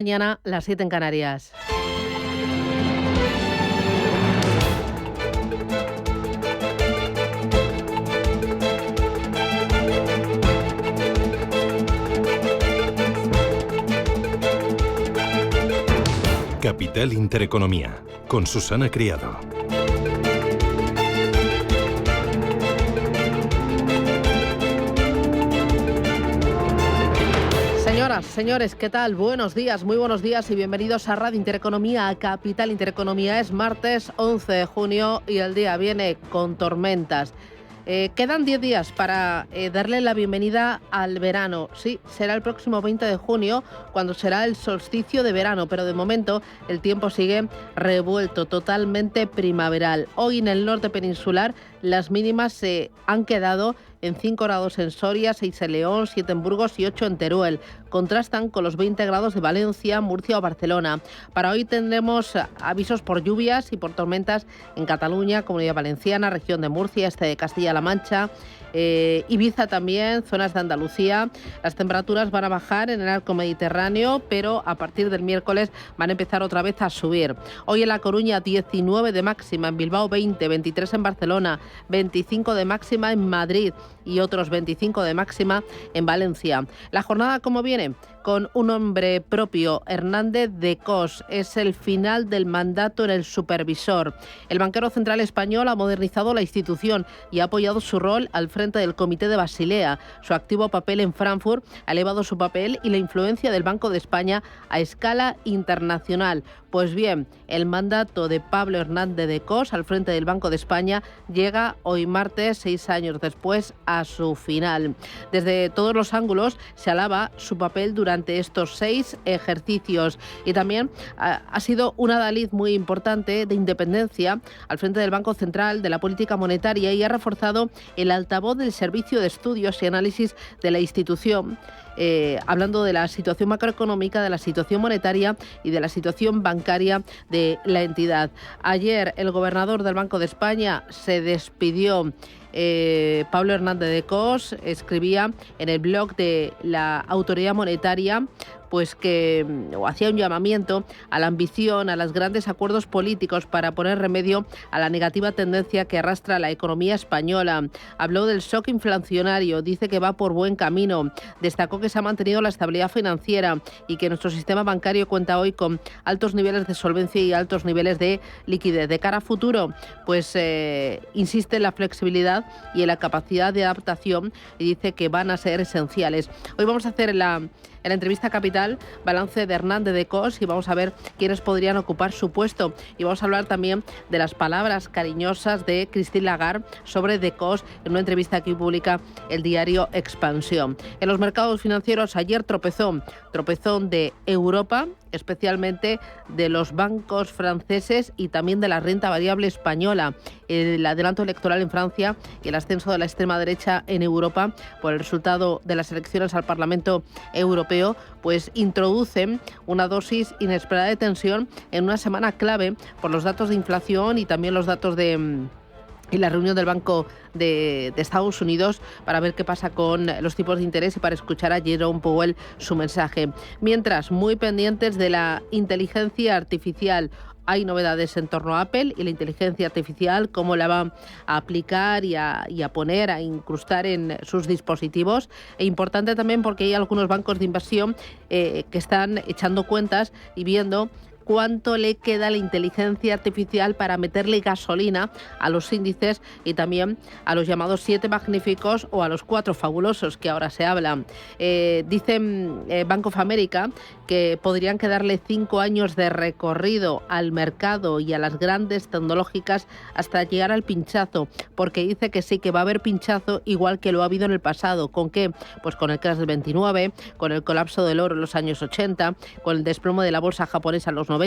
Mañana, las 7 en Canarias. Capital Intereconomía, con Susana Criado. Señoras, señores, ¿qué tal? Buenos días, muy buenos días y bienvenidos a Radio Intereconomía, a Capital Intereconomía. Es martes 11 de junio y el día viene con tormentas. Quedan 10 días para darle la bienvenida al verano. Sí, será el próximo 20 de junio cuando será el solsticio de verano, pero de momento el tiempo sigue revuelto, totalmente primaveral. Hoy en el norte peninsular las mínimas se han quedado en 5 grados en Soria, 6 en León, 7 en Burgos y 8 en Teruel. Contrastan con los 20 grados de Valencia, Murcia o Barcelona. Para hoy tendremos avisos por lluvias y por tormentas en Cataluña, Comunidad Valenciana, región de Murcia, este de Castilla-La Mancha, Ibiza también, zonas de Andalucía. Las temperaturas van a bajar en el arco mediterráneo, pero a partir del miércoles van a empezar otra vez a subir. Hoy en La Coruña 19 de máxima, en Bilbao 20, 23 en Barcelona, 25 de máxima en Madrid y otros 25 de máxima en Valencia. La jornada, ¿cómo viene? Con un nombre propio, Hernández de Cos. Es el final del mandato en el supervisor. El banquero central español ha modernizado la institución y ha apoyado su rol al frente del Comité de Basilea. Su activo papel en Frankfurt ha elevado su papel y la influencia del Banco de España a escala internacional. Pues bien, el mandato de Pablo Hernández de Cos al frente del Banco de España llega hoy martes, 6 años después, a su final. Desde todos los ángulos se alaba su papel durante estos 6 ejercicios y también ha sido un adalid muy importante de independencia al frente del Banco Central, de la política monetaria, y ha reforzado el altavoz del Servicio de Estudios y Análisis de la institución. Hablando de la situación macroeconómica, de la situación monetaria y de la situación bancaria de la entidad. Ayer el gobernador del Banco de España se despidió. Pablo Hernández de Cos escribía en el blog de la autoridad monetaria pues que hacía un llamamiento a la ambición, a los grandes acuerdos políticos para poner remedio a la negativa tendencia que arrastra la economía española. Habló del shock inflacionario, dice que va por buen camino. Destacó que se ha mantenido la estabilidad financiera y que nuestro sistema bancario cuenta hoy con altos niveles de solvencia y altos niveles de liquidez. De cara a futuro, pues insiste en la flexibilidad y en la capacidad de adaptación y dice que van a ser esenciales. Hoy vamos a hacer en la entrevista Capital balance de Hernández de Cos y vamos a ver quiénes podrían ocupar su puesto. Y vamos a hablar también de las palabras cariñosas de Christine Lagarde sobre de Cos en una entrevista que publica el diario Expansión. En los mercados financieros ayer tropezón de Europa, especialmente de los bancos franceses y también de la renta variable española. El adelanto electoral en Francia y el ascenso de la extrema derecha en Europa por el resultado de las elecciones al Parlamento Europeo, pues introducen una dosis inesperada de tensión en una semana clave por los datos de inflación y también los datos y la reunión del Banco de Estados Unidos para ver qué pasa con los tipos de interés y para escuchar a Jerome Powell su mensaje. Mientras, muy pendientes de la inteligencia artificial. Hay novedades en torno a Apple y la inteligencia artificial, cómo la va a aplicar y a poner, a incrustar en sus dispositivos. E importante también porque hay algunos bancos de inversión que están echando cuentas y viendo cuánto le queda a la inteligencia artificial para meterle gasolina a los índices y también a los llamados 7 magníficos o a los 4 fabulosos que ahora se hablan. Dicen Bank of America que podrían quedarle 5 años de recorrido al mercado y a las grandes tecnológicas hasta llegar al pinchazo, porque dice que sí, que va a haber pinchazo igual que lo ha habido en el pasado. ¿Con qué? Pues con el crash del 29, con el colapso del oro en los años 80, con el desplome de la bolsa japonesa en los 90,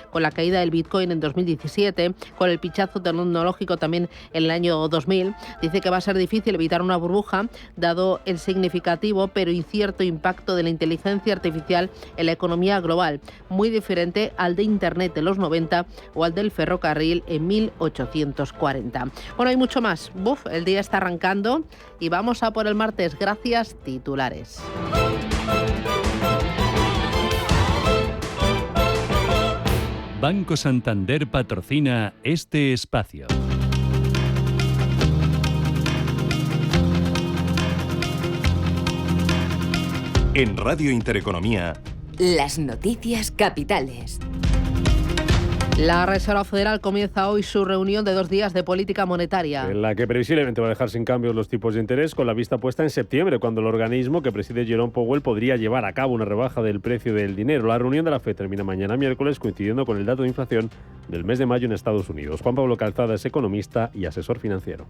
con la caída del Bitcoin en 2017, con el pinchazo tecnológico también en el año 2000. Dice que va a ser difícil evitar una burbuja, dado el significativo pero incierto impacto de la inteligencia artificial en la economía global, muy diferente al de Internet de los 90 o al del ferrocarril en 1840. Bueno, hay mucho más. El día está arrancando y vamos a por el martes. Gracias, titulares. Banco Santander patrocina este espacio. En Radio Intereconomía, las noticias capitales. La Reserva Federal comienza hoy su reunión de 2 días de política monetaria, en la que previsiblemente va a dejar sin cambios los tipos de interés, con la vista puesta en septiembre, cuando el organismo que preside Jerome Powell podría llevar a cabo una rebaja del precio del dinero. La reunión de la FED termina mañana miércoles, coincidiendo con el dato de inflación del mes de mayo en Estados Unidos. Juan Pablo Calzada es economista y asesor financiero.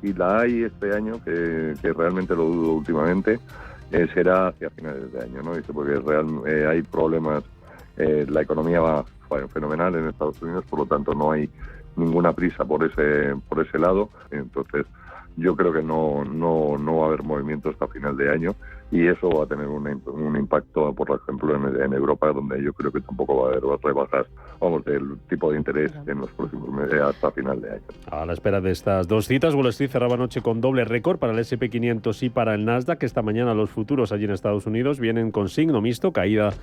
Si la hay este año, que realmente lo dudo últimamente, será hacia finales de año, ¿no? Porque hay problemas, la economía va fenomenal en Estados Unidos, por lo tanto no hay ninguna prisa por ese lado. Entonces yo creo que no va a haber movimiento hasta final de año, y eso va a tener un impacto, por ejemplo, en Europa, donde yo creo que tampoco va a haber rebajas, del tipo de interés en los próximos meses hasta final de año. A la espera de estas dos citas, Wall Street cerraba anoche con doble récord para el S&P 500 y para el Nasdaq. Esta mañana los futuros allí en Estados Unidos vienen con signo mixto, caída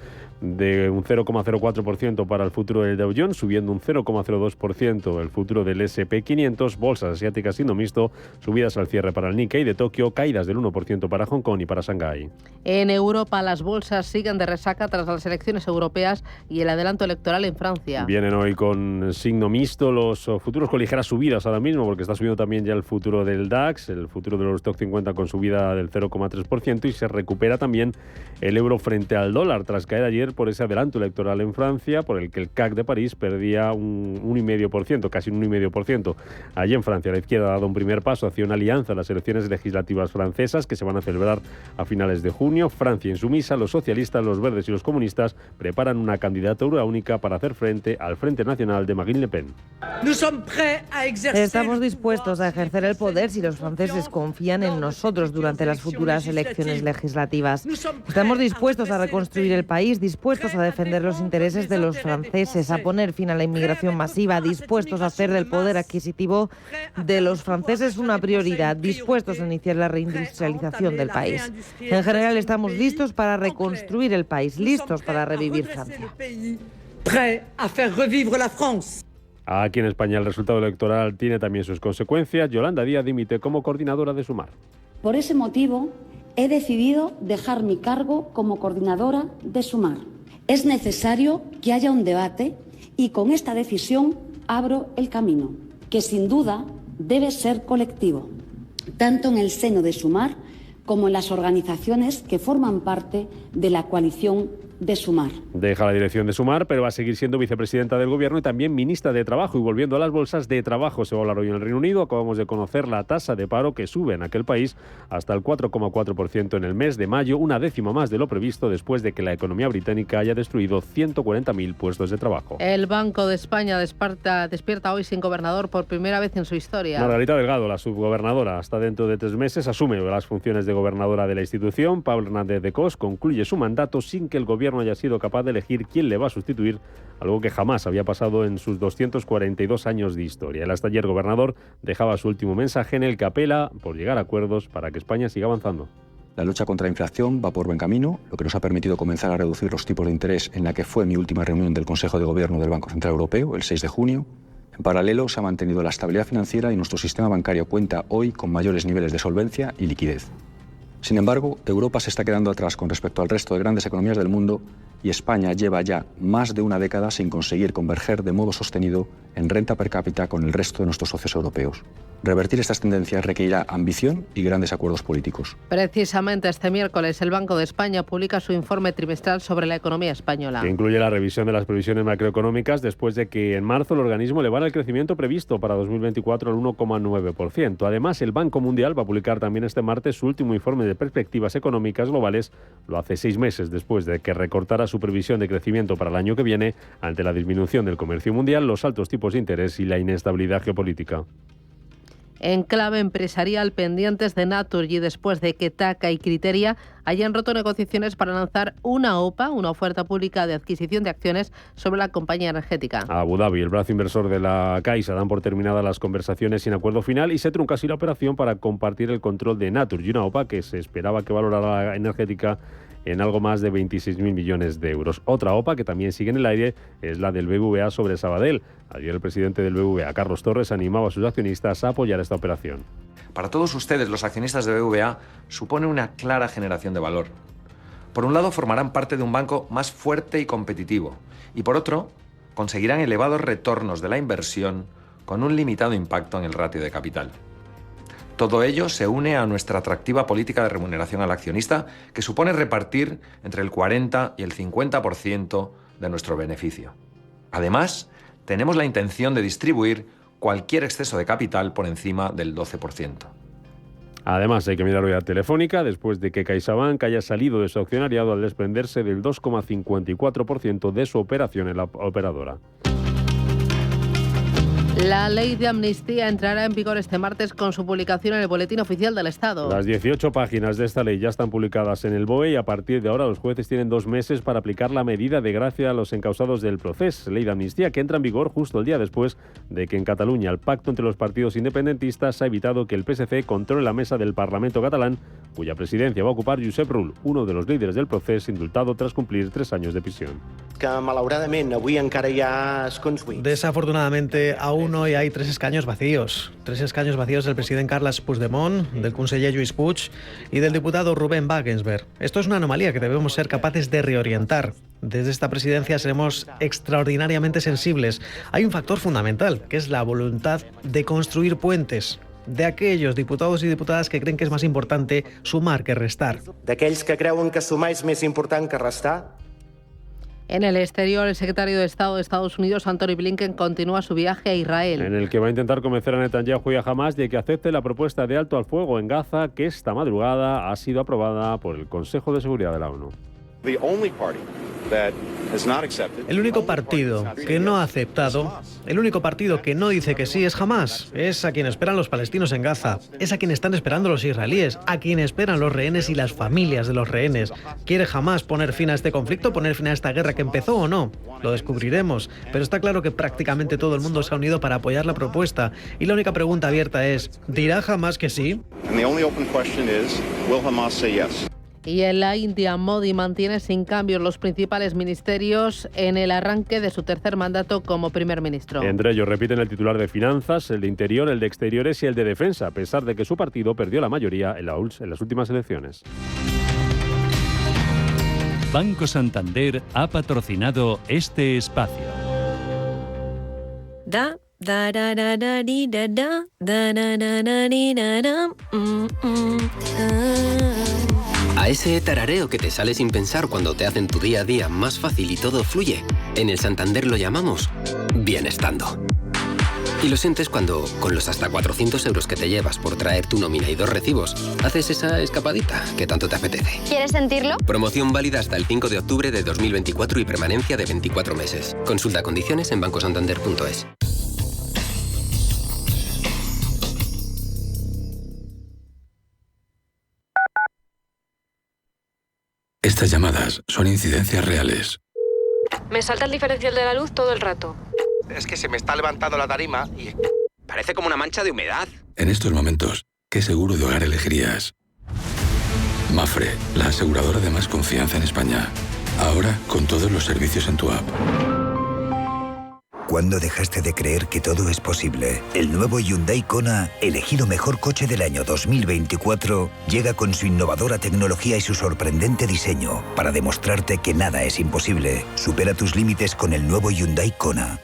de un 0,04% para el futuro del Dow Jones, subiendo un 0,02% el futuro del S&P 500. Bolsas asiáticas signo mixto, subidas al cierre para el Nikkei de Tokio, caídas del 1% para Hong Kong y para Shanghái. En Europa las bolsas siguen de resaca tras las elecciones europeas y el adelanto electoral en Francia. Vienen hoy con signo mixto los futuros, con ligeras subidas ahora mismo, porque está subiendo también ya el futuro del DAX, el futuro de los Stock 50 con subida del 0,3%, y se recupera también el euro frente al dólar tras caer ayer por ese adelanto electoral en Francia, por el que el CAC de París perdía un 1,5%, casi un 1,5%. Allí en Francia la izquierda ha dado un primer paso hacia una alianza en las elecciones legislativas francesas que se van a celebrar a finales de junio. Francia insumisa, los socialistas, los verdes y los comunistas preparan una candidatura única para hacer frente al Frente Nacional de Marine Le Pen. Estamos dispuestos a ejercer el poder si los franceses confían en nosotros durante las futuras elecciones legislativas. Estamos dispuestos a reconstruir el país, dispuestos a defender los intereses de los franceses, a poner fin a la inmigración masiva, dispuestos a hacer del poder adquisitivo de los franceses una prioridad, dispuestos a iniciar la reindustrialización del país. En general estamos listos para reconstruir el país, listos para revivir Francia. Aquí en España el resultado electoral tiene también sus consecuencias. Yolanda Díaz dimite como coordinadora de Sumar. Por ese motivo, he decidido dejar mi cargo como coordinadora de Sumar. Es necesario que haya un debate y con esta decisión abro el camino, que sin duda debe ser colectivo, tanto en el seno de Sumar como en las organizaciones que forman parte de la coalición de Sumar. Deja la dirección de Sumar, pero va a seguir siendo vicepresidenta del Gobierno y también ministra de Trabajo. Y volviendo a las bolsas de trabajo, se va a hablar hoy en el Reino Unido. Acabamos de conocer la tasa de paro que sube en aquel país hasta el 4,4% en el mes de mayo, una décima más de lo previsto después de que la economía británica haya destruido 140.000 puestos de trabajo. El Banco de España despierta hoy sin gobernador por primera vez en su historia. Margarita Delgado, la subgobernadora, hasta dentro de 3 meses, asume las funciones de gobernadora de la institución. Pablo Hernández de Cos concluye su mandato sin que el Gobierno haya sido capaz de elegir quién le va a sustituir, algo que jamás había pasado en sus 242 años de historia. El hasta ayer gobernador dejaba su último mensaje en el que apela por llegar a acuerdos para que España siga avanzando. La lucha contra la inflación va por buen camino, lo que nos ha permitido comenzar a reducir los tipos de interés en la que fue mi última reunión del Consejo de Gobierno del Banco Central Europeo, el 6 de junio. En paralelo, se ha mantenido la estabilidad financiera y nuestro sistema bancario cuenta hoy con mayores niveles de solvencia y liquidez. Sin embargo, Europa se está quedando atrás con respecto al resto de grandes economías del mundo y España lleva ya más de una década sin conseguir converger de modo sostenido en renta per cápita con el resto de nuestros socios europeos. Revertir estas tendencias requerirá ambición y grandes acuerdos políticos. Precisamente este miércoles el Banco de España publica su informe trimestral sobre la economía española. Que incluye la revisión de las previsiones macroeconómicas después de que en marzo el organismo elevara el crecimiento previsto para 2024 al 1,9%. Además, el Banco Mundial va a publicar también este martes su último informe de perspectivas económicas globales. Lo hace 6 meses después de que recortara su previsión de crecimiento para el año que viene ante la disminución del comercio mundial, los altos tipos de interés y la inestabilidad geopolítica. En clave empresarial, pendientes de Naturgy después de que TACA y Criteria hayan roto negociaciones para lanzar una OPA, una oferta pública de adquisición de acciones sobre la compañía energética. Abu Dhabi, el brazo inversor de la Caixa, dan por terminadas las conversaciones sin acuerdo final y se trunca así la operación para compartir el control de Naturgy, una OPA que se esperaba que valorara la energética en algo más de 26.000 millones de euros. Otra OPA que también sigue en el aire es la del BBVA sobre Sabadell. Ayer el presidente del BBVA, Carlos Torres, animaba a sus accionistas a apoyar esta operación. Para todos ustedes, los accionistas de BBVA, supone una clara generación de valor. Por un lado, formarán parte de un banco más fuerte y competitivo, y por otro, conseguirán elevados retornos de la inversión con un limitado impacto en el ratio de capital. Todo ello se une a nuestra atractiva política de remuneración al accionista, que supone repartir entre el 40 y el 50% de nuestro beneficio. Además, tenemos la intención de distribuir cualquier exceso de capital por encima del 12%. Además, hay que mirar hoy a Telefónica, después de que CaixaBank haya salido de su accionariado al desprenderse del 2,54% de su operación en la operadora. La ley de amnistía entrará en vigor este martes con su publicación en el Boletín Oficial del Estado. Las 18 páginas de esta ley ya están publicadas en el BOE y a partir de ahora los jueces tienen 2 meses para aplicar la medida de gracia a los encausados del proceso. Ley de amnistía que entra en vigor justo el día después de que en Cataluña el pacto entre los partidos independentistas ha evitado que el PSC controle la mesa del Parlamento catalán, cuya presidencia va a ocupar Josep Rull, uno de los líderes del proceso, indultado tras cumplir 3 años de prisión. Desafortunadamente, aún hoy hay 3 escaños vacíos. 3 escaños vacíos del presidente Carles Puigdemont, del conseller Lluís Puig y del diputado Rubén Wagensberg. Esto es una anomalía que debemos ser capaces de reorientar. Desde esta presidencia seremos extraordinariamente sensibles. Hay un factor fundamental, que es la voluntad de construir puentes. De aquellos diputados y diputadas que creen que es más importante sumar que restar. D'aquells que creuen que sumar és més important que restar. En el exterior, el secretario de Estado de Estados Unidos, Antony Blinken, continúa su viaje a Israel. En el que va a intentar convencer a Netanyahu y a Hamas de que acepte la propuesta de alto al fuego en Gaza, que esta madrugada ha sido aprobada por el Consejo de Seguridad de la ONU. El único partido que no ha aceptado, el único partido que no dice que sí es Hamás. Es a quien esperan los palestinos en Gaza, es a quien están esperando los israelíes, a quien esperan los rehenes y las familias de los rehenes. ¿Quiere Hamás poner fin a este conflicto, poner fin a esta guerra que empezó o no? Lo descubriremos, pero está claro que prácticamente todo el mundo se ha unido para apoyar la propuesta. Y la única pregunta abierta es, ¿dirá Hamás que sí? Y en la India, Modi mantiene sin cambios los principales ministerios en el arranque de su tercer mandato como primer ministro. Entre ellos repiten el titular de Finanzas, el de Interior, el de Exteriores y el de Defensa, a pesar de que su partido perdió la mayoría en las últimas elecciones. Banco Santander ha patrocinado este espacio. A ese tarareo que te sale sin pensar cuando te hacen tu día a día más fácil y todo fluye, en el Santander lo llamamos bienestando. Y lo sientes cuando, con los hasta 400 euros que te llevas por traer tu nómina y 2 recibos, haces esa escapadita que tanto te apetece. ¿Quieres sentirlo? Promoción válida hasta el 5 de octubre de 2024 y permanencia de 24 meses. Consulta condiciones en bancosantander.es. Estas llamadas son incidencias reales. Me salta el diferencial de la luz todo el rato. Es que se me está levantando la tarima y parece como una mancha de humedad. En estos momentos, ¿qué seguro de hogar elegirías? Mafre, la aseguradora de más confianza en España. Ahora con todos los servicios en tu app. ¿Cuándo dejaste de creer que todo es posible? El nuevo Hyundai Kona, elegido mejor coche del año 2024, llega con su innovadora tecnología y su sorprendente diseño para demostrarte que nada es imposible. Supera tus límites con el nuevo Hyundai Kona.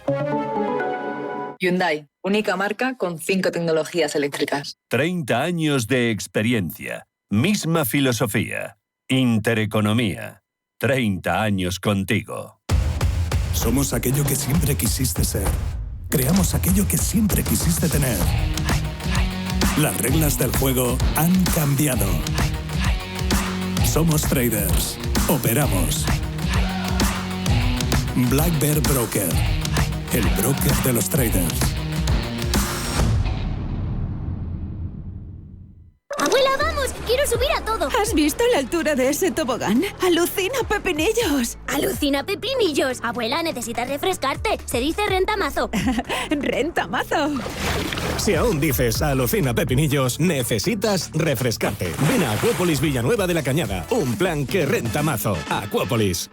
Hyundai, única marca con 5 tecnologías eléctricas. 30 años de experiencia, misma filosofía, Intereconomía. 30 años contigo. Somos aquello que siempre quisiste ser. Creamos aquello que siempre quisiste tener. Las reglas del juego han cambiado. Somos traders. Operamos. Black Bear Broker. El broker de los traders. ¡Abuela, vamos! ¡Quiero subir a todo! ¿Has visto la altura de ese tobogán? ¡Alucina pepinillos! ¡Alucina pepinillos! Abuela, necesitas refrescarte. Se dice rentamazo. ¡Rentamazo! Si aún dices alucina pepinillos, necesitas refrescarte. Ven a Acuópolis Villanueva de la Cañada. Un plan que renta mazo. Acuópolis.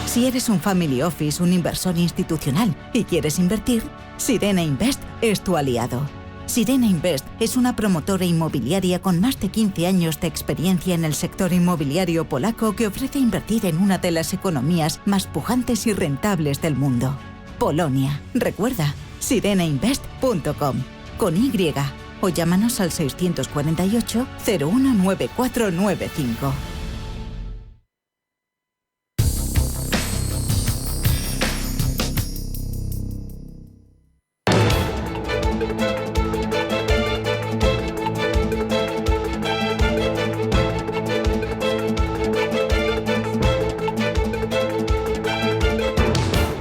Si eres un family office, un inversor institucional y quieres invertir, Sirena Invest es tu aliado. Sirena Invest es una promotora inmobiliaria con más de 15 años de experiencia en el sector inmobiliario polaco que ofrece invertir en una de las economías más pujantes y rentables del mundo. Polonia. Recuerda, sirenainvest.com con Y o llámanos al 648 019495.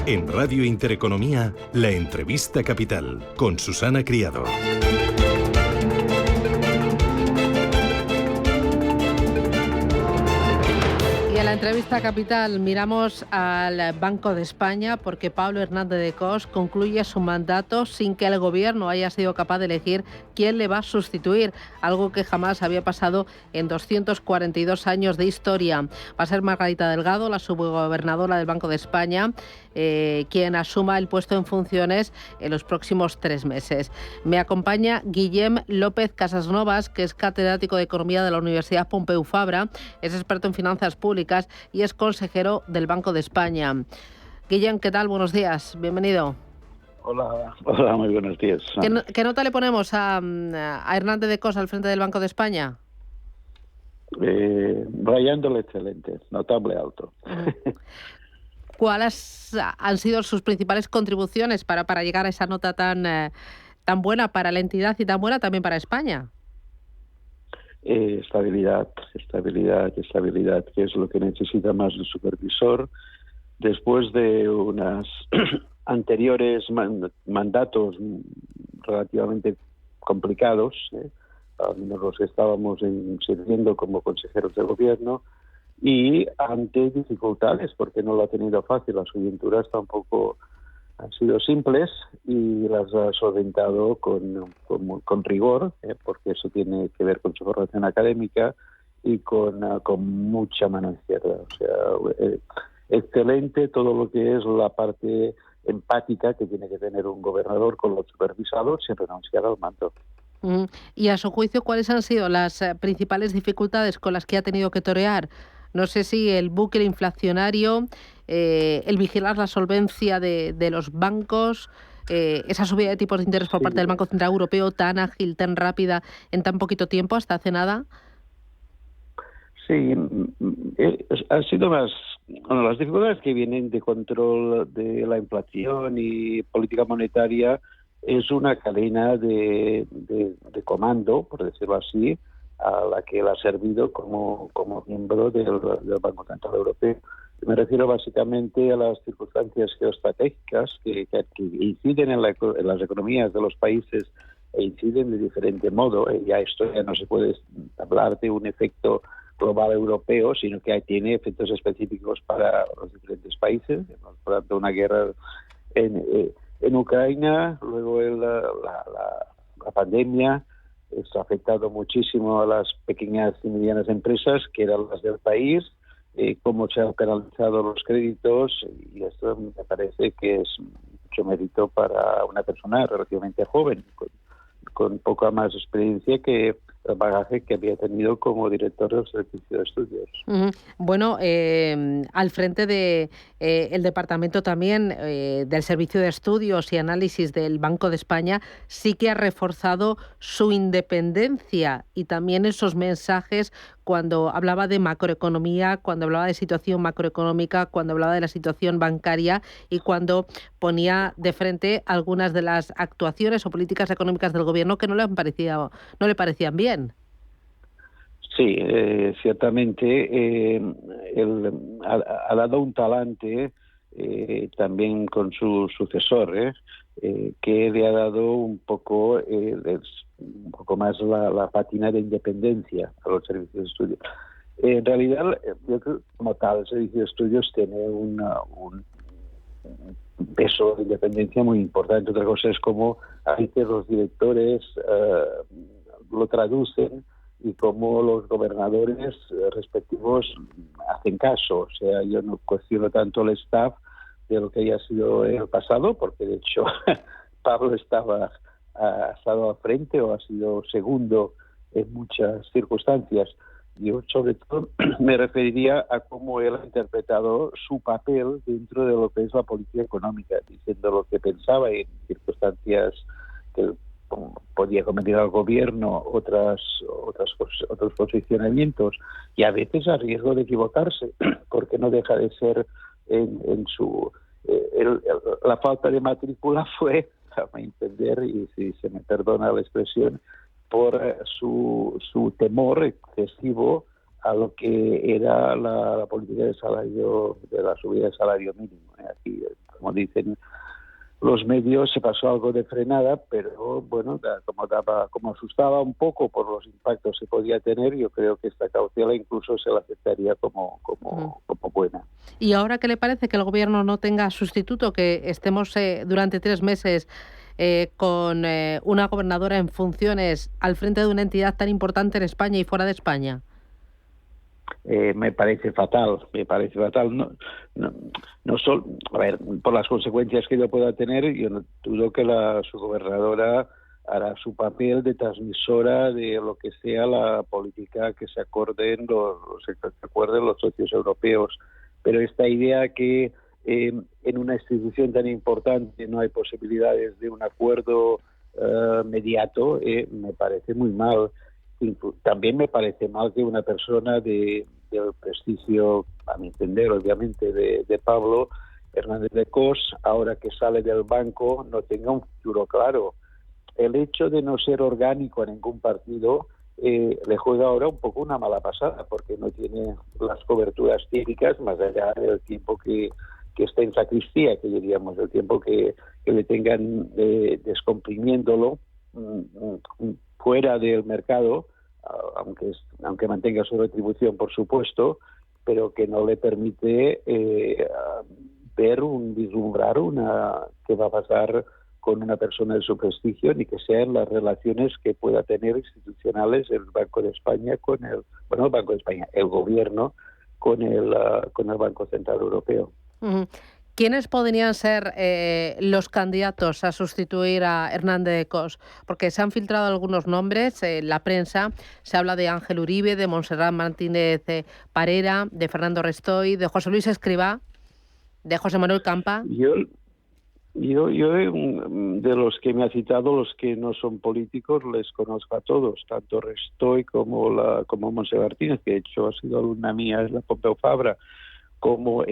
En Radio Intereconomía, la entrevista capital con Susana Criado. Y en la entrevista capital miramos al Banco de España porque Pablo Hernández de Cos concluye su mandato sin que el gobierno haya sido capaz de elegir quién le va a sustituir, algo que jamás había pasado en 242 años de historia. Va a ser Margarita Delgado, la subgobernadora del Banco de España, quien asuma el puesto en funciones en los próximos 3 meses. Me acompaña Guillem López Casasnovas, que es catedrático de Economía de la Universidad Pompeu Fabra, es experto en finanzas públicas y es consejero del Banco de España. Guillem, ¿qué tal? Buenos días, bienvenido. Hola, muy buenos días. ¿Qué nota le ponemos a Hernández de Cos al frente del Banco de España? Rayándole excelente, notable alto. ¿Cuáles han sido sus principales contribuciones para llegar a esa nota tan buena para la entidad y tan buena también para España? Estabilidad, que es lo que necesita más el supervisor. Después de unas anteriores mandatos relativamente complicados, al menos los que estábamos sirviendo como consejeros de gobierno, y ante dificultades, porque no lo ha tenido fácil, las coyunturas tampoco han sido simples y las ha solventado con rigor, porque eso tiene que ver con su formación académica y con mucha mano izquierda. O sea, excelente todo lo que es la parte empática que tiene que tener un gobernador con los supervisados sin renunciar al mando. Y a su juicio, ¿cuáles han sido las principales dificultades con las que ha tenido que torear? No sé si el bucle inflacionario, el vigilar la solvencia de los bancos, esa subida de tipos de interés por parte del Banco Central Europeo tan ágil, tan rápida, en tan poquito tiempo, hasta hace nada. Sí, han sido más las dificultades que vienen de control de la inflación y política monetaria. Es una cadena de comando, por decirlo así, a la que él ha servido como miembro del Banco Central Europeo. Me refiero básicamente a las circunstancias geoestratégicas que inciden en las economías de los países e inciden de diferente modo. Ya esto ya no se puede hablar de un efecto global europeo, sino que tiene efectos específicos para los diferentes países. Por ejemplo, una guerra en Ucrania, luego la pandemia. Esto ha afectado muchísimo a las pequeñas y medianas empresas, que eran las del país, cómo se han canalizado los créditos, y esto me parece que es mucho mérito para una persona relativamente joven, con poca más experiencia que el bagaje que había tenido como director del Servicio de Estudios. Bueno, al frente de el departamento también del Servicio de Estudios y Análisis del Banco de España, sí que ha reforzado su independencia y también esos mensajes cuando hablaba de macroeconomía, cuando hablaba de situación macroeconómica, cuando hablaba de la situación bancaria y cuando ponía de frente algunas de las actuaciones o políticas económicas del gobierno que no le parecían bien. Sí, ciertamente él ha dado un talante también con su sucesor, que le ha dado un poco más la pátina de independencia a los servicios de estudio. En realidad, yo creo que como tal, el servicio de estudios tiene un peso de independencia muy importante. Otra cosa es cómo a veces los directores lo traducen y cómo los gobernadores respectivos hacen caso. O sea, yo no cuestiono tanto el staff de lo que haya sido el pasado, porque de hecho Pablo ha estado al frente o ha sido segundo en muchas circunstancias. Yo sobre todo me referiría a cómo él ha interpretado su papel dentro de lo que es la política económica, diciendo lo que pensaba en circunstancias que podía cometer al gobierno otros posicionamientos, y a veces a riesgo de equivocarse, porque no deja de ser en su... la falta de matrícula fue, a mi entender, y si se me perdona la expresión, por su temor excesivo a lo que era la política de salario, de la subida de salario mínimo. Aquí, como dicen los medios, se pasó algo de frenada, pero bueno, como asustaba un poco por los impactos que podía tener, yo creo que esta cautela incluso se la aceptaría como buena. ¿Y ahora qué le parece que el gobierno no tenga sustituto, que estemos durante 3 meses con una gobernadora en funciones al frente de una entidad tan importante en España y fuera de España? Me parece fatal. No solo, a ver, por las consecuencias que ello pueda tener, yo no dudo que su gobernadora hará su papel de transmisora de lo que sea la política que se acuerden los socios europeos. Pero esta idea que en una institución tan importante no hay posibilidades de un acuerdo mediato, me parece muy mal. También me parece mal que una persona del prestigio, a mi entender, obviamente, de Pablo Hernández de Cos, ahora que sale del banco, no tenga un futuro claro. El hecho de no ser orgánico en ningún partido le juega ahora un poco una mala pasada, porque no tiene las coberturas típicas, más allá del tiempo que está en sacristía, que diríamos, el tiempo que le tengan descomprimiéndolo fuera del mercado, aunque mantenga su retribución, por supuesto, pero que no le permite vislumbrar qué va a pasar con una persona de su prestigio, ni que sean las relaciones que pueda tener institucionales el Banco de España el gobierno con el Banco Central Europeo. Uh-huh. ¿Quiénes podrían ser los candidatos a sustituir a Hernández de Cos? Porque se han filtrado algunos nombres en la prensa. Se habla de Ángel Uribe, de Montserrat Martínez Parera, de Fernando Restoy, de José Luis Escrivá, de José Manuel Campa. Yo de los que me ha citado, los que no son políticos, les conozco a todos, tanto Restoy como Montserrat Martínez, que de hecho ha sido alumna mía en la Pompeu Fabra, como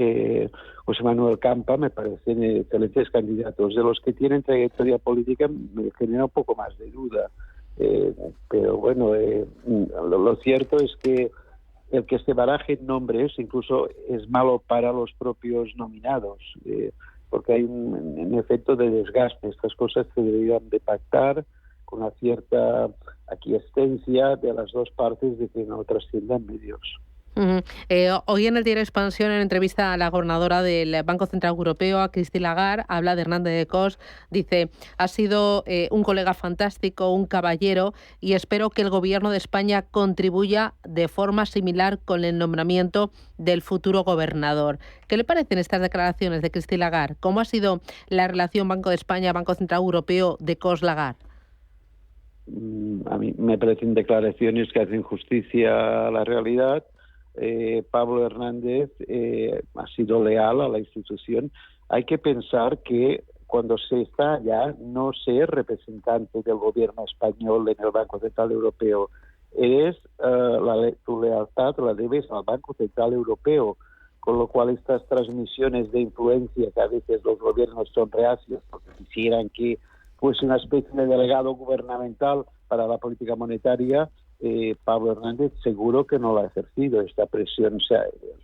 José Manuel Campa, me parecen excelentes candidatos. De los que tienen trayectoria política me genera un poco más de duda. Pero bueno, lo cierto es que el que se barajen nombres incluso es malo para los propios nominados, porque hay un efecto de desgaste. Estas cosas se deberían de pactar con una cierta aquiescencia de las dos partes de que no trasciendan medios. Uh-huh. Hoy en el diario Expansión, en entrevista a la gobernadora del Banco Central Europeo, a Christine Lagarde, habla de Hernández de Cos. Dice: ha sido un colega fantástico, un caballero, y espero que el gobierno de España contribuya de forma similar con el nombramiento del futuro gobernador. ¿Qué le parecen estas declaraciones de Christine Lagarde? ¿Cómo ha sido la relación Banco de España, Banco Central Europeo de Cos-Lagarde? A mí me parecen declaraciones que hacen justicia a la realidad. Pablo Hernández ha sido leal a la institución. Hay que pensar que cuando se está allá, no ser representante del gobierno español en el Banco Central Europeo, tu lealtad la debes al Banco Central Europeo, con lo cual estas transmisiones de influencia que a veces los gobiernos son reacios porque quisieran que fuese una especie de delegado gubernamental para la política monetaria, Pablo Hernández seguro que no lo ha ejercido. Esta presión,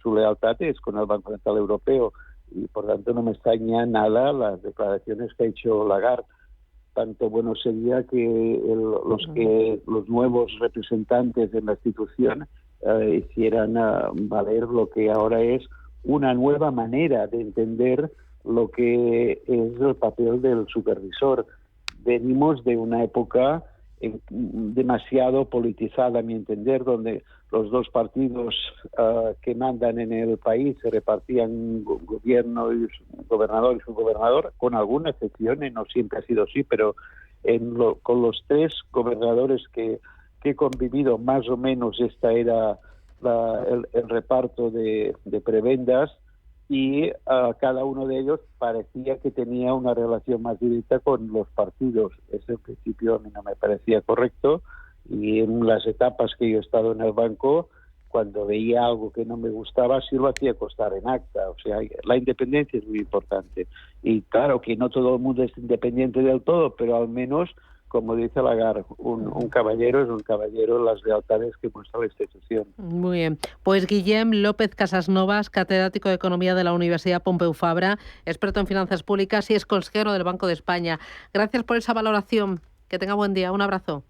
su lealtad es con el Banco Central Europeo, y por tanto no me extraña nada las declaraciones que ha hecho Lagarde. Tanto bueno sería que los nuevos representantes de la institución hicieran valer lo que ahora es una nueva manera de entender lo que es el papel del supervisor. Venimos de una época demasiado politizada, a mi entender, donde los dos partidos que mandan en el país se repartían gobierno y gobernador y subgobernador, con algunas excepciones, no siempre ha sido así, pero con los tres gobernadores que he convivido, más o menos esta era el reparto de prebendas, y cada uno de ellos parecía que tenía una relación más directa con los partidos. Ese en principio a mí no me parecía correcto, y en las etapas que yo he estado en el banco, cuando veía algo que no me gustaba, sí lo hacía constar en acta. O sea, la independencia es muy importante. Y claro que no todo el mundo es independiente del todo, pero al menos, como dice Lagarde, un caballero es un caballero en las lealtades que muestra la institución. Muy bien. Pues Guillem López Casasnovas, catedrático de Economía de la Universidad Pompeu Fabra, experto en finanzas públicas y ex consejero del Banco de España. Gracias por esa valoración. Que tenga buen día. Un abrazo.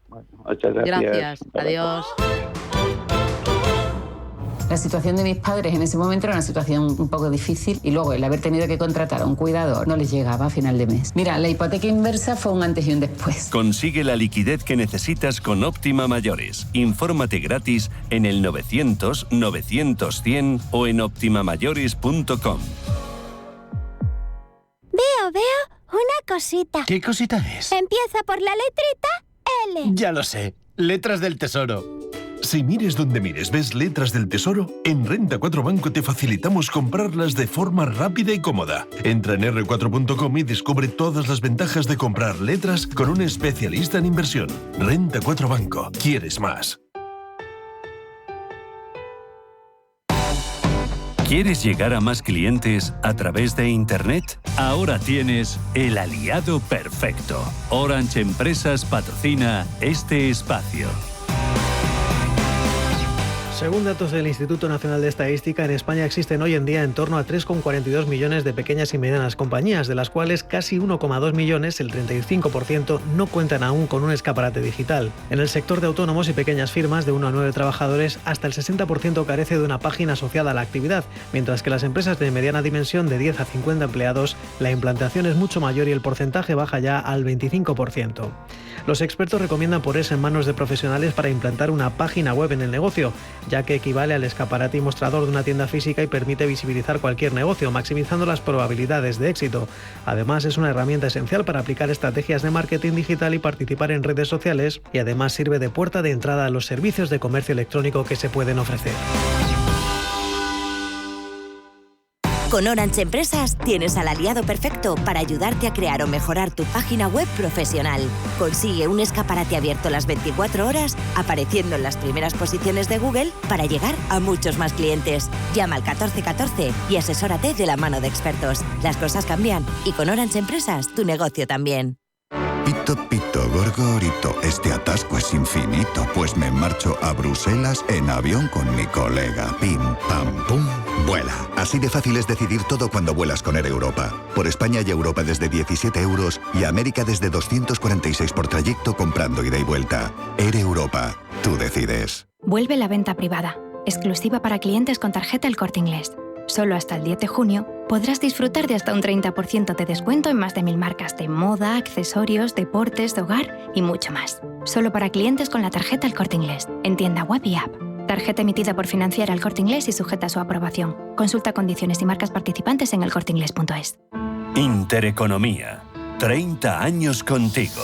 Bueno, muchas gracias. Gracias. Adiós. La situación de mis padres en ese momento era una situación un poco difícil, y luego el haber tenido que contratar a un cuidador no les llegaba a final de mes. Mira, la hipoteca inversa fue un antes y un después. Consigue la liquidez que necesitas con Óptima Mayores. Infórmate gratis en el 900-900-100 o en optimamayores.com. Veo una cosita. ¿Qué cosita es? Empieza por la letrita L. Ya lo sé. Letras del Tesoro. Si mires donde mires ves letras del Tesoro, en Renta 4 Banco te facilitamos comprarlas de forma rápida y cómoda. Entra en r4.com y descubre todas las ventajas de comprar letras con un especialista en inversión. Renta 4 Banco. ¿Quieres más? ¿Quieres llegar a más clientes a través de Internet? Ahora tienes el aliado perfecto. Orange Empresas patrocina este espacio. Según datos del Instituto Nacional de Estadística, en España existen hoy en día en torno a 3,42 millones de pequeñas y medianas compañías, de las cuales casi 1,2 millones, el 35%, no cuentan aún con un escaparate digital. En el sector de autónomos y pequeñas firmas de 1 a 9 trabajadores, hasta el 60% carece de una página asociada a la actividad, mientras que las empresas de mediana dimensión de 10 a 50 empleados, la implantación es mucho mayor y el porcentaje baja ya al 25%. Los expertos recomiendan ponerse en manos de profesionales para implantar una página web en el negocio, ya que equivale al escaparate y mostrador de una tienda física y permite visibilizar cualquier negocio, maximizando las probabilidades de éxito. Además, es una herramienta esencial para aplicar estrategias de marketing digital y participar en redes sociales, y además sirve de puerta de entrada a los servicios de comercio electrónico que se pueden ofrecer. Con Orange Empresas tienes al aliado perfecto para ayudarte a crear o mejorar tu página web profesional. Consigue un escaparate abierto las 24 horas, apareciendo en las primeras posiciones de Google para llegar a muchos más clientes. Llama al 1414 y asesórate de la mano de expertos. Las cosas cambian y con Orange Empresas tu negocio también. Pito, pito, gorgorito, este atasco es infinito, pues me marcho a Bruselas en avión con mi colega. Pim, pam, pum, vuela. Así de fácil es decidir todo cuando vuelas con Air Europa. Por España y Europa desde 17 euros y América desde 246 por trayecto comprando ida y vuelta. Air Europa, tú decides. Vuelve la venta privada, exclusiva para clientes con tarjeta El Corte Inglés. Solo hasta el 10 de junio podrás disfrutar de hasta un 30% de descuento en más de 1000 marcas de moda, accesorios, deportes, de hogar y mucho más. Solo para clientes con la tarjeta El Corte Inglés, en tienda web y app. Tarjeta emitida por Financiera El Corte Inglés y sujeta a su aprobación. Consulta condiciones y marcas participantes en elcorteinglés.es. Intereconomía. 30 años contigo.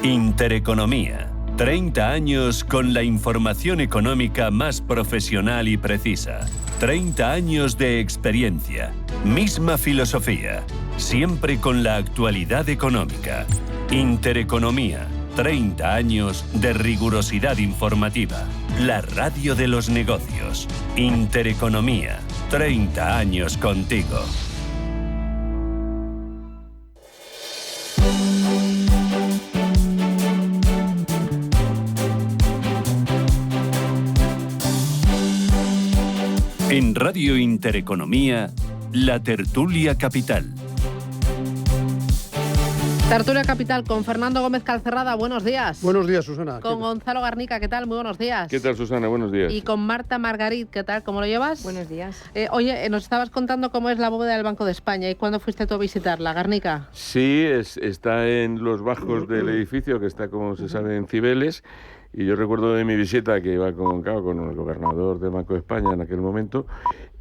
Intereconomía. 30 años con la información económica más profesional y precisa. 30 años de experiencia. Misma filosofía. Siempre con la actualidad económica. Intereconomía. 30 años de rigurosidad informativa. La radio de los negocios. Intereconomía. 30 años contigo. En Radio Intereconomía, La Tertulia Capital. Tertulia Capital con Fernando Gómez Calcerrada, buenos días. Buenos días, Susana. Con Gonzalo Garnica, ¿qué tal? Muy buenos días. ¿Qué tal, Susana? Buenos días. Y con Marta Margarit, ¿qué tal? ¿Cómo lo llevas? Buenos días. Oye, nos estabas contando cómo es la bóveda del Banco de España y cuándo fuiste tú a visitarla, Garnica. Sí, está en los bajos del edificio, que está, como se sabe, en Cibeles. Y yo recuerdo de mi visita que iba con el gobernador del Banco de España en aquel momento,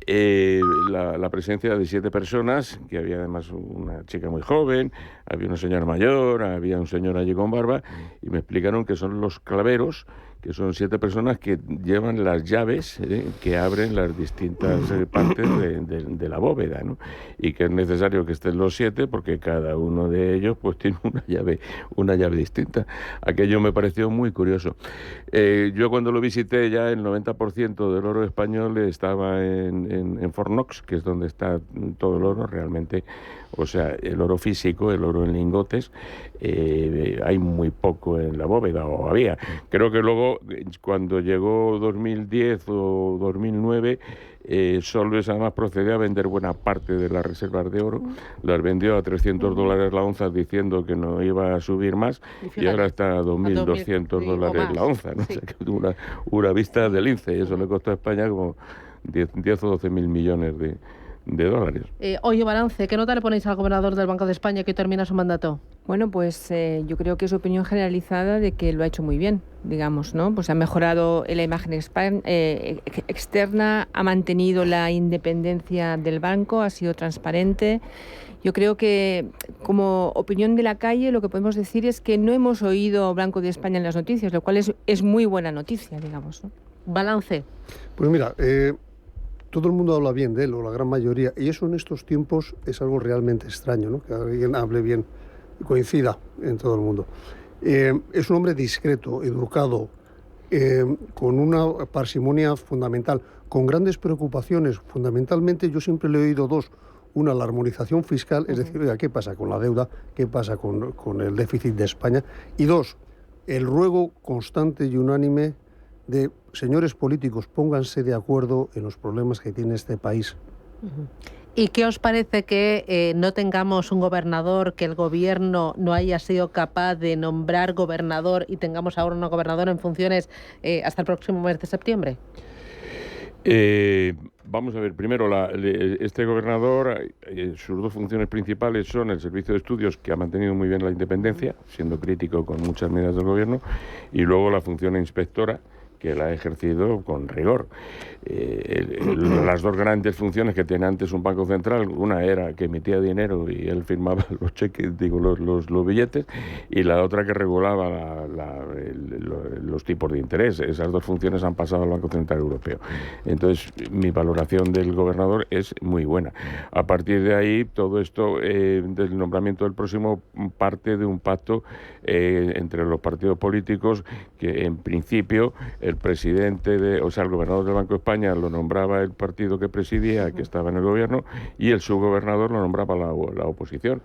la presencia de 7 personas, que había además una chica muy joven, había una señora mayor, había un señor allí con barba, y me explicaron que son los claveros, que son 7 personas que llevan las llaves que abren las distintas partes de la bóveda, ¿no? Y que es necesario que estén los 7 porque cada uno de ellos pues tiene una llave distinta. Aquello me pareció muy curioso. Yo cuando lo visité ya el 90% del oro español estaba en Fort Knox, que es donde está todo el oro realmente. O sea, el oro físico, el oro en lingotes, hay muy poco en la bóveda, o había. Creo que luego, cuando llegó 2010 o 2009, Solves además procedió a vender buena parte de las reservas de oro, las vendió a $300 la onza diciendo que no iba a subir más, y ahora está a $2.200 la onza, ¿no? Sí. O sea, que una vista del lince, y eso le costó a España como 10 o 12 mil millones de dólares. Oye, balance, ¿qué nota le ponéis al gobernador del Banco de España que termina su mandato? Bueno, pues yo creo que es opinión generalizada de que lo ha hecho muy bien, digamos, ¿no? Pues ha mejorado la imagen externa, ha mantenido la independencia del banco, ha sido transparente. Yo creo que, como opinión de la calle, lo que podemos decir es que no hemos oído Banco de España en las noticias, lo cual es muy buena noticia, digamos, ¿no? Balance. Pues mira, todo el mundo habla bien de él, o la gran mayoría, y eso en estos tiempos es algo realmente extraño, ¿no? Que alguien hable bien, coincida en todo el mundo. Es un hombre discreto, educado, con una parsimonia fundamental, con grandes preocupaciones. Fundamentalmente yo siempre le he oído 2. Una, la armonización fiscal, es decir, oiga, ¿qué pasa con la deuda? ¿Qué pasa con el déficit de España? Y 2, el ruego constante y unánime de señores políticos, pónganse de acuerdo en los problemas que tiene este país. ¿Y qué os parece que no tengamos un gobernador, que el gobierno no haya sido capaz de nombrar gobernador y tengamos ahora una gobernadora en funciones hasta el próximo mes de septiembre? Vamos a ver, primero, este gobernador, sus 2 funciones principales son el Servicio de Estudios, que ha mantenido muy bien la independencia, siendo crítico con muchas medidas del gobierno, y luego la función inspectora, que la ha ejercido con rigor. Las 2 grandes funciones que tenía antes un banco central, una era que emitía dinero y él firmaba los cheques, los billetes, y la otra que regulaba los tipos de interés. Esas 2 funciones han pasado al Banco Central Europeo. Entonces, mi valoración del gobernador es muy buena. A partir de ahí, todo esto del nombramiento del próximo parte de un pacto entre los partidos políticos que, en principio, el presidente, el gobernador del Banco de España lo nombraba el partido que presidía, que estaba en el gobierno, y el subgobernador lo nombraba la oposición.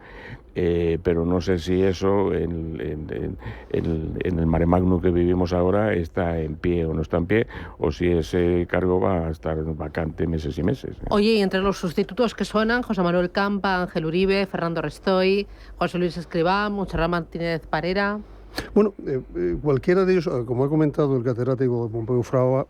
Pero no sé si eso, en el mare magnum que vivimos ahora, está en pie o no está en pie, o si ese cargo va a estar vacante meses y meses. Oye, y entre los sustitutos que suenan, José Manuel Campa, Ángel Uribe, Fernando Restoy, José Luis Escrivá, Montserrat Martínez Parera... Bueno, cualquiera de ellos, como ha comentado el catedrático Pompeu Fabra,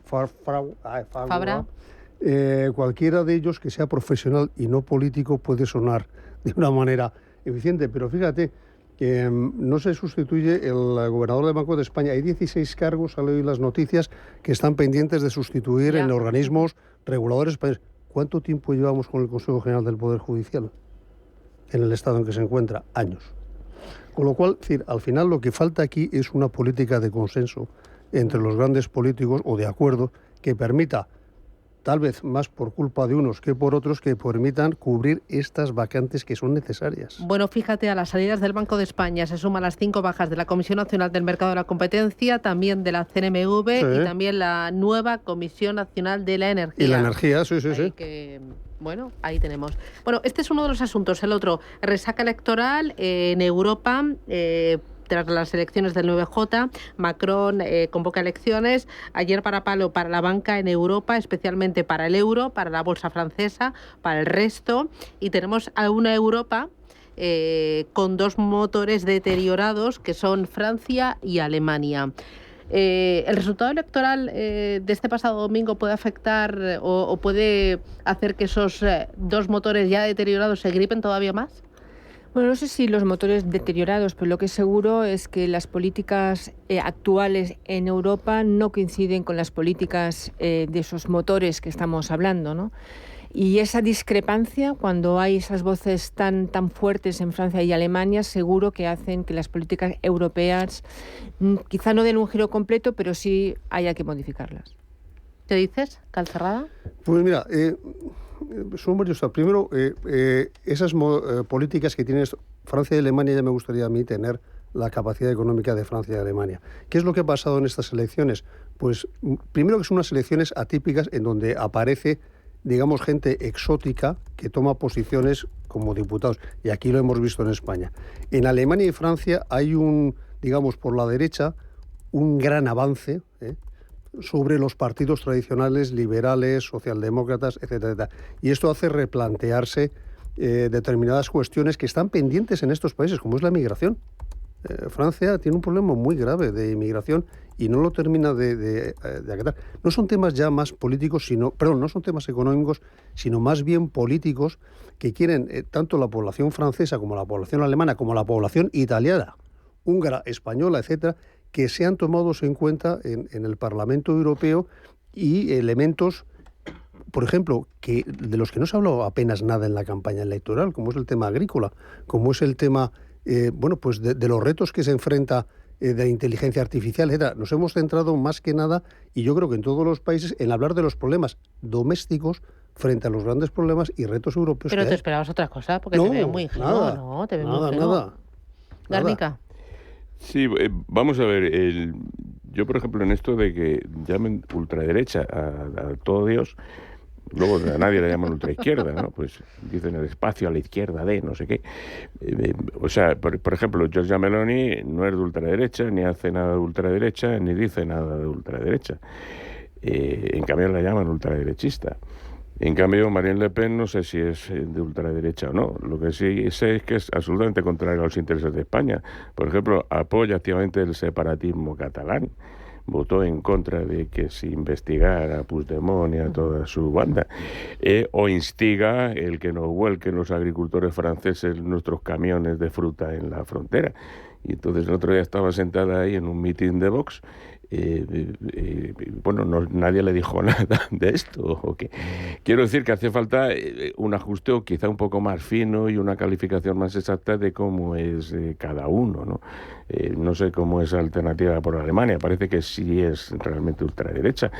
cualquiera de ellos que sea profesional y no político puede sonar de una manera eficiente, pero fíjate que no se sustituye el gobernador del Banco de España. Hay 16 cargos, han leído las noticias, que están pendientes de sustituir en organismos reguladores españoles. ¿Cuánto tiempo llevamos con el Consejo General del Poder Judicial en el estado en que se encuentra? Años. Con lo cual, al final lo que falta aquí es una política de consenso entre los grandes políticos, o de acuerdo, que permita, tal vez más por culpa de unos que por otros, que permitan cubrir estas vacantes que son necesarias. Bueno, fíjate, a las salidas del Banco de España se suman las 5 bajas de la Comisión Nacional del Mercado de la Competencia, también de la CNMV, y también la nueva Comisión Nacional de la Energía. Y la energía, sí. Bueno, ahí tenemos. Bueno, este es uno de los asuntos. El otro, resaca electoral en Europa. tras las elecciones del 9J, Macron convoca elecciones. Ayer parapalo para la banca en Europa, especialmente para el euro, para la bolsa francesa, para el resto. Y tenemos a una Europa con dos motores deteriorados, que son Francia y Alemania. ¿El resultado electoral de este pasado domingo puede afectar o puede hacer que esos dos motores ya deteriorados se gripen todavía más? Bueno, no sé si los motores deteriorados, pero lo que es seguro es que las políticas actuales en Europa no coinciden con las políticas de esos motores que estamos hablando, ¿no? Y esa discrepancia, cuando hay esas voces tan fuertes en Francia y Alemania, seguro que hacen que las políticas europeas quizá no den un giro completo, pero sí haya que modificarlas. ¿Qué dices, Calcerrada? Pues mira, son varios. Primero, esas políticas que tienen Francia y Alemania, ya me gustaría a mí tener la capacidad económica de Francia y Alemania. ¿Qué es lo que ha pasado en estas elecciones? Pues primero que son unas elecciones atípicas en donde aparece, digamos, gente exótica que toma posiciones como diputados. Y aquí lo hemos visto en España. En Alemania y Francia hay digamos, por la derecha, un gran avance sobre los partidos tradicionales, liberales, socialdemócratas, etcétera, etcétera. Y esto hace replantearse determinadas cuestiones que están pendientes en estos países, como es la migración. Francia tiene un problema muy grave de inmigración y no lo termina de acatar. No son temas ya más políticos, no son temas económicos, sino más bien políticos que quieren tanto la población francesa como la población alemana, como la población italiana, húngara, española, etcétera, que sean tomados en cuenta en el Parlamento Europeo, y elementos, por ejemplo, de los que no se ha hablado apenas nada en la campaña electoral, como es el tema agrícola, como es el tema pues de los retos que se enfrenta de la inteligencia artificial, etc. Nos hemos centrado más que nada, y yo creo que en todos los países, en hablar de los problemas domésticos frente a los grandes problemas y retos europeos. Pero te esperabas otra cosa, porque te veo muy ingenuo, ¿no? Te veo muy ingenuo. Garnica. Sí, vamos a ver, yo por ejemplo en esto de que llamen ultraderecha a todo Dios, luego a nadie le llaman ultraizquierda, ¿no? Pues dicen el espacio a la izquierda de no sé qué. O sea, por ejemplo, Giorgia Meloni no es de ultraderecha, ni hace nada de ultraderecha, ni dice nada de ultraderecha. En cambio la llaman ultraderechista. En cambio, Marine Le Pen no sé si es de ultraderecha o no. Lo que sí sé es que es absolutamente contrario a los intereses de España. Por ejemplo, apoya activamente el separatismo catalán. Votó en contra de que se investigara a Puigdemont y a toda su banda. O instiga el que nos vuelquen los agricultores franceses nuestros camiones de fruta en la frontera. Y entonces el otro día estaba sentada ahí en un mitin de Vox. Nadie le dijo nada de esto. Quiero decir que hace falta un ajuste quizá un poco más fino y una calificación más exacta de cómo es cada uno, ¿no? No sé cómo es alternativa por Alemania, parece que sí es realmente ultraderecha.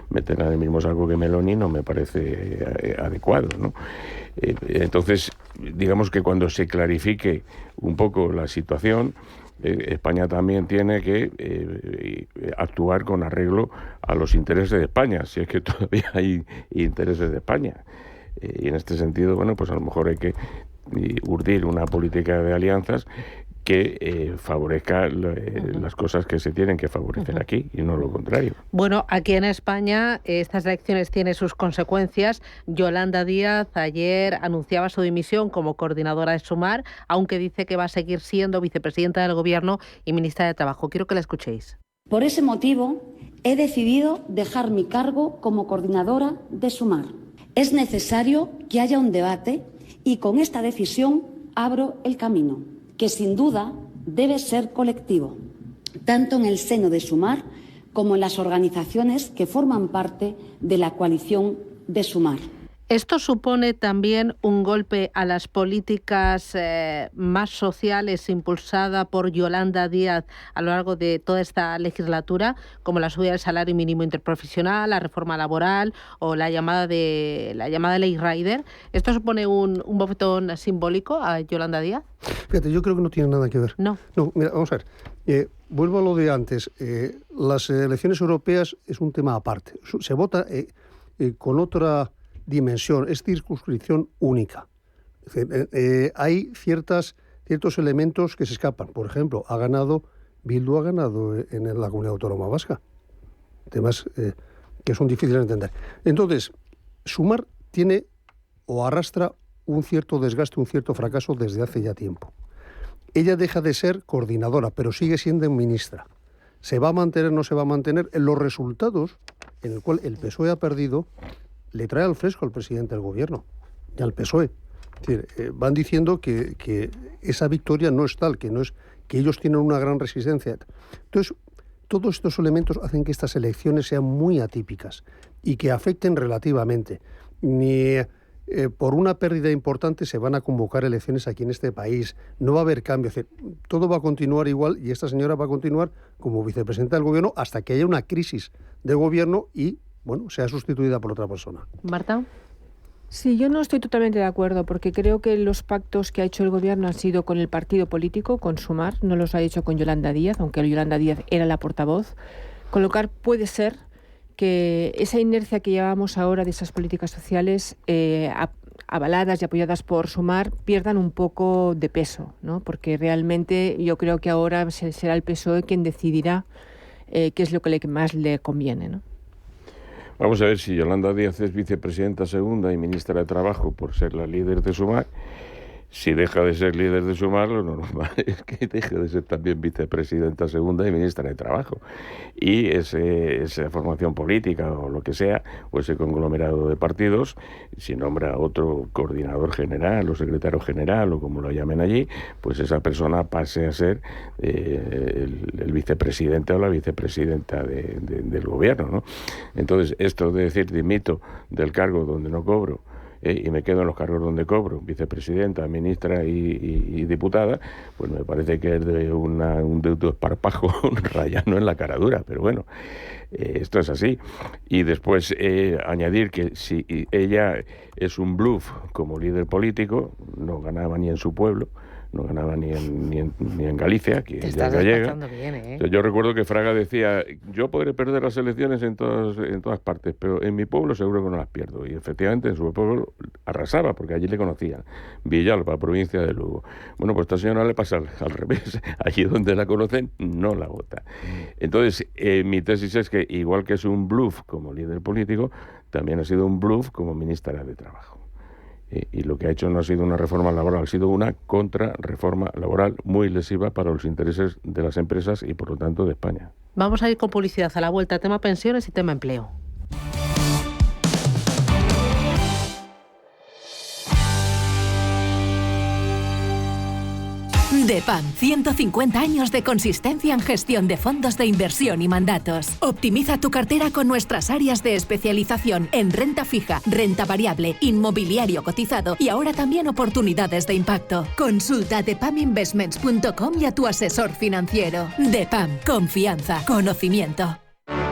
Meter en el mismo saco que Meloni no me parece adecuado, ¿no? Entonces, digamos que cuando se clarifique un poco la situación, España también tiene que actuar con arreglo a los intereses de España, si es que todavía hay intereses de España. Y en este sentido, pues a lo mejor hay que urdir una política de alianzas que favorezca las cosas que se tienen que favorecer aquí y no lo contrario. Bueno, aquí en España estas elecciones tienen sus consecuencias. Yolanda Díaz ayer anunciaba su dimisión como coordinadora de Sumar, aunque dice que va a seguir siendo vicepresidenta del Gobierno y ministra de Trabajo. Quiero que la escuchéis. Por ese motivo, he decidido dejar mi cargo como coordinadora de Sumar. Es necesario que haya un debate y con esta decisión abro el camino, que sin duda debe ser colectivo, tanto en el seno de Sumar como en las organizaciones que forman parte de la coalición de Sumar. ¿Esto supone también un golpe a las políticas más sociales impulsadas por Yolanda Díaz a lo largo de toda esta legislatura, como la subida del salario mínimo interprofesional, la reforma laboral o la llamada ley Rider? ¿Esto supone un bofetón simbólico a Yolanda Díaz? Fíjate, yo creo que no tiene nada que ver. No, mira, vamos a ver. Vuelvo a lo de antes. Las elecciones europeas es un tema aparte. Se vota con otra dimensión, es circunscripción única. Hay ciertas ciertos elementos que se escapan. Por ejemplo, Bildu ha ganado en la Comunidad Autónoma Vasca. Temas que son difíciles de entender. Entonces, Sumar tiene o arrastra un cierto desgaste, un cierto fracaso desde hace ya tiempo. Ella deja de ser coordinadora, pero sigue siendo ministra. ¿Se va a mantener o no se va a mantener? Los resultados en el cual el PSOE ha perdido le trae al fresco al presidente del gobierno y al PSOE. Es decir, van diciendo que esa victoria no es tal, que ellos tienen una gran resistencia. Entonces, todos estos elementos hacen que estas elecciones sean muy atípicas y que afecten relativamente. Ni por una pérdida importante se van a convocar elecciones aquí en este país. No va a haber cambio. Es decir, todo va a continuar igual y esta señora va a continuar como vicepresidenta del gobierno hasta que haya una crisis de gobierno y, bueno, sea sustituida por otra persona. Marta. Sí, yo no estoy totalmente de acuerdo porque creo que los pactos que ha hecho el gobierno han sido con el partido político, con Sumar, no los ha hecho con Yolanda Díaz, aunque Yolanda Díaz era la portavoz. Con lo cual puede ser que esa inercia que llevamos ahora de esas políticas sociales avaladas y apoyadas por Sumar pierdan un poco de peso, ¿no? Porque realmente yo creo que ahora será el PSOE quien decidirá qué es lo que más le conviene, ¿no? Vamos a ver si Yolanda Díaz es vicepresidenta segunda y ministra de Trabajo por ser la líder de Sumar. Si deja de ser líder de Sumar, lo normal es que deje de ser también vicepresidenta segunda y ministra de Trabajo. Y esa formación política o lo que sea, o ese conglomerado de partidos, si nombra otro coordinador general o secretario general o como lo llamen allí, pues esa persona pase a ser el vicepresidente o la vicepresidenta del gobierno, ¿no? Entonces, esto de decir dimito del cargo donde no cobro, y me quedo en los cargos donde cobro, vicepresidenta, ministra y diputada, pues me parece que es de un desparpajo rayano en la cara dura, pero bueno, esto es así. Y después añadir que si ella es un bluff como líder político, no ganaba ni en su pueblo, no ganaba ni en Galicia, que ella es gallega. Bien, ¿eh? Yo recuerdo que Fraga decía, yo podré perder las elecciones en todas partes, pero en mi pueblo seguro que no las pierdo. Y efectivamente en su pueblo arrasaba, porque allí le conocían. Villalba, provincia de Lugo. Bueno, pues a esta señora le pasa al revés. Allí donde la conocen, no la vota. Entonces, mi tesis es que, igual que es un bluff como líder político, también ha sido un bluff como ministra de Trabajo. Y lo que ha hecho no ha sido una reforma laboral, ha sido una contrarreforma laboral muy lesiva para los intereses de las empresas y, por lo tanto, de España. Vamos a ir con publicidad a la vuelta, tema pensiones y tema empleo. DEPAM, 150 años de consistencia en gestión de fondos de inversión y mandatos. Optimiza tu cartera con nuestras áreas de especialización en renta fija, renta variable, inmobiliario cotizado y ahora también oportunidades de impacto. Consulta depaminvestments.com y a tu asesor financiero. DEPAM, confianza, conocimiento.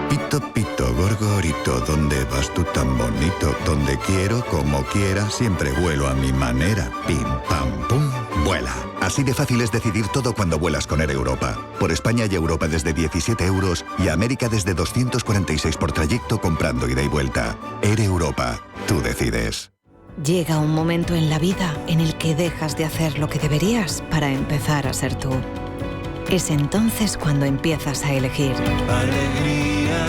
Pito, pito, gorgorito, ¿dónde vas tú tan bonito? Donde quiero, como quiera, siempre vuelo a mi manera. Pim, pam, pum, vuela. Así de fácil es decidir todo cuando vuelas con Air Europa. Por España y Europa desde 17 euros y América desde 246 por trayecto comprando ida y vuelta. Air Europa, tú decides. Llega un momento en la vida en el que dejas de hacer lo que deberías para empezar a ser tú. Es entonces cuando empiezas a elegir. Alegría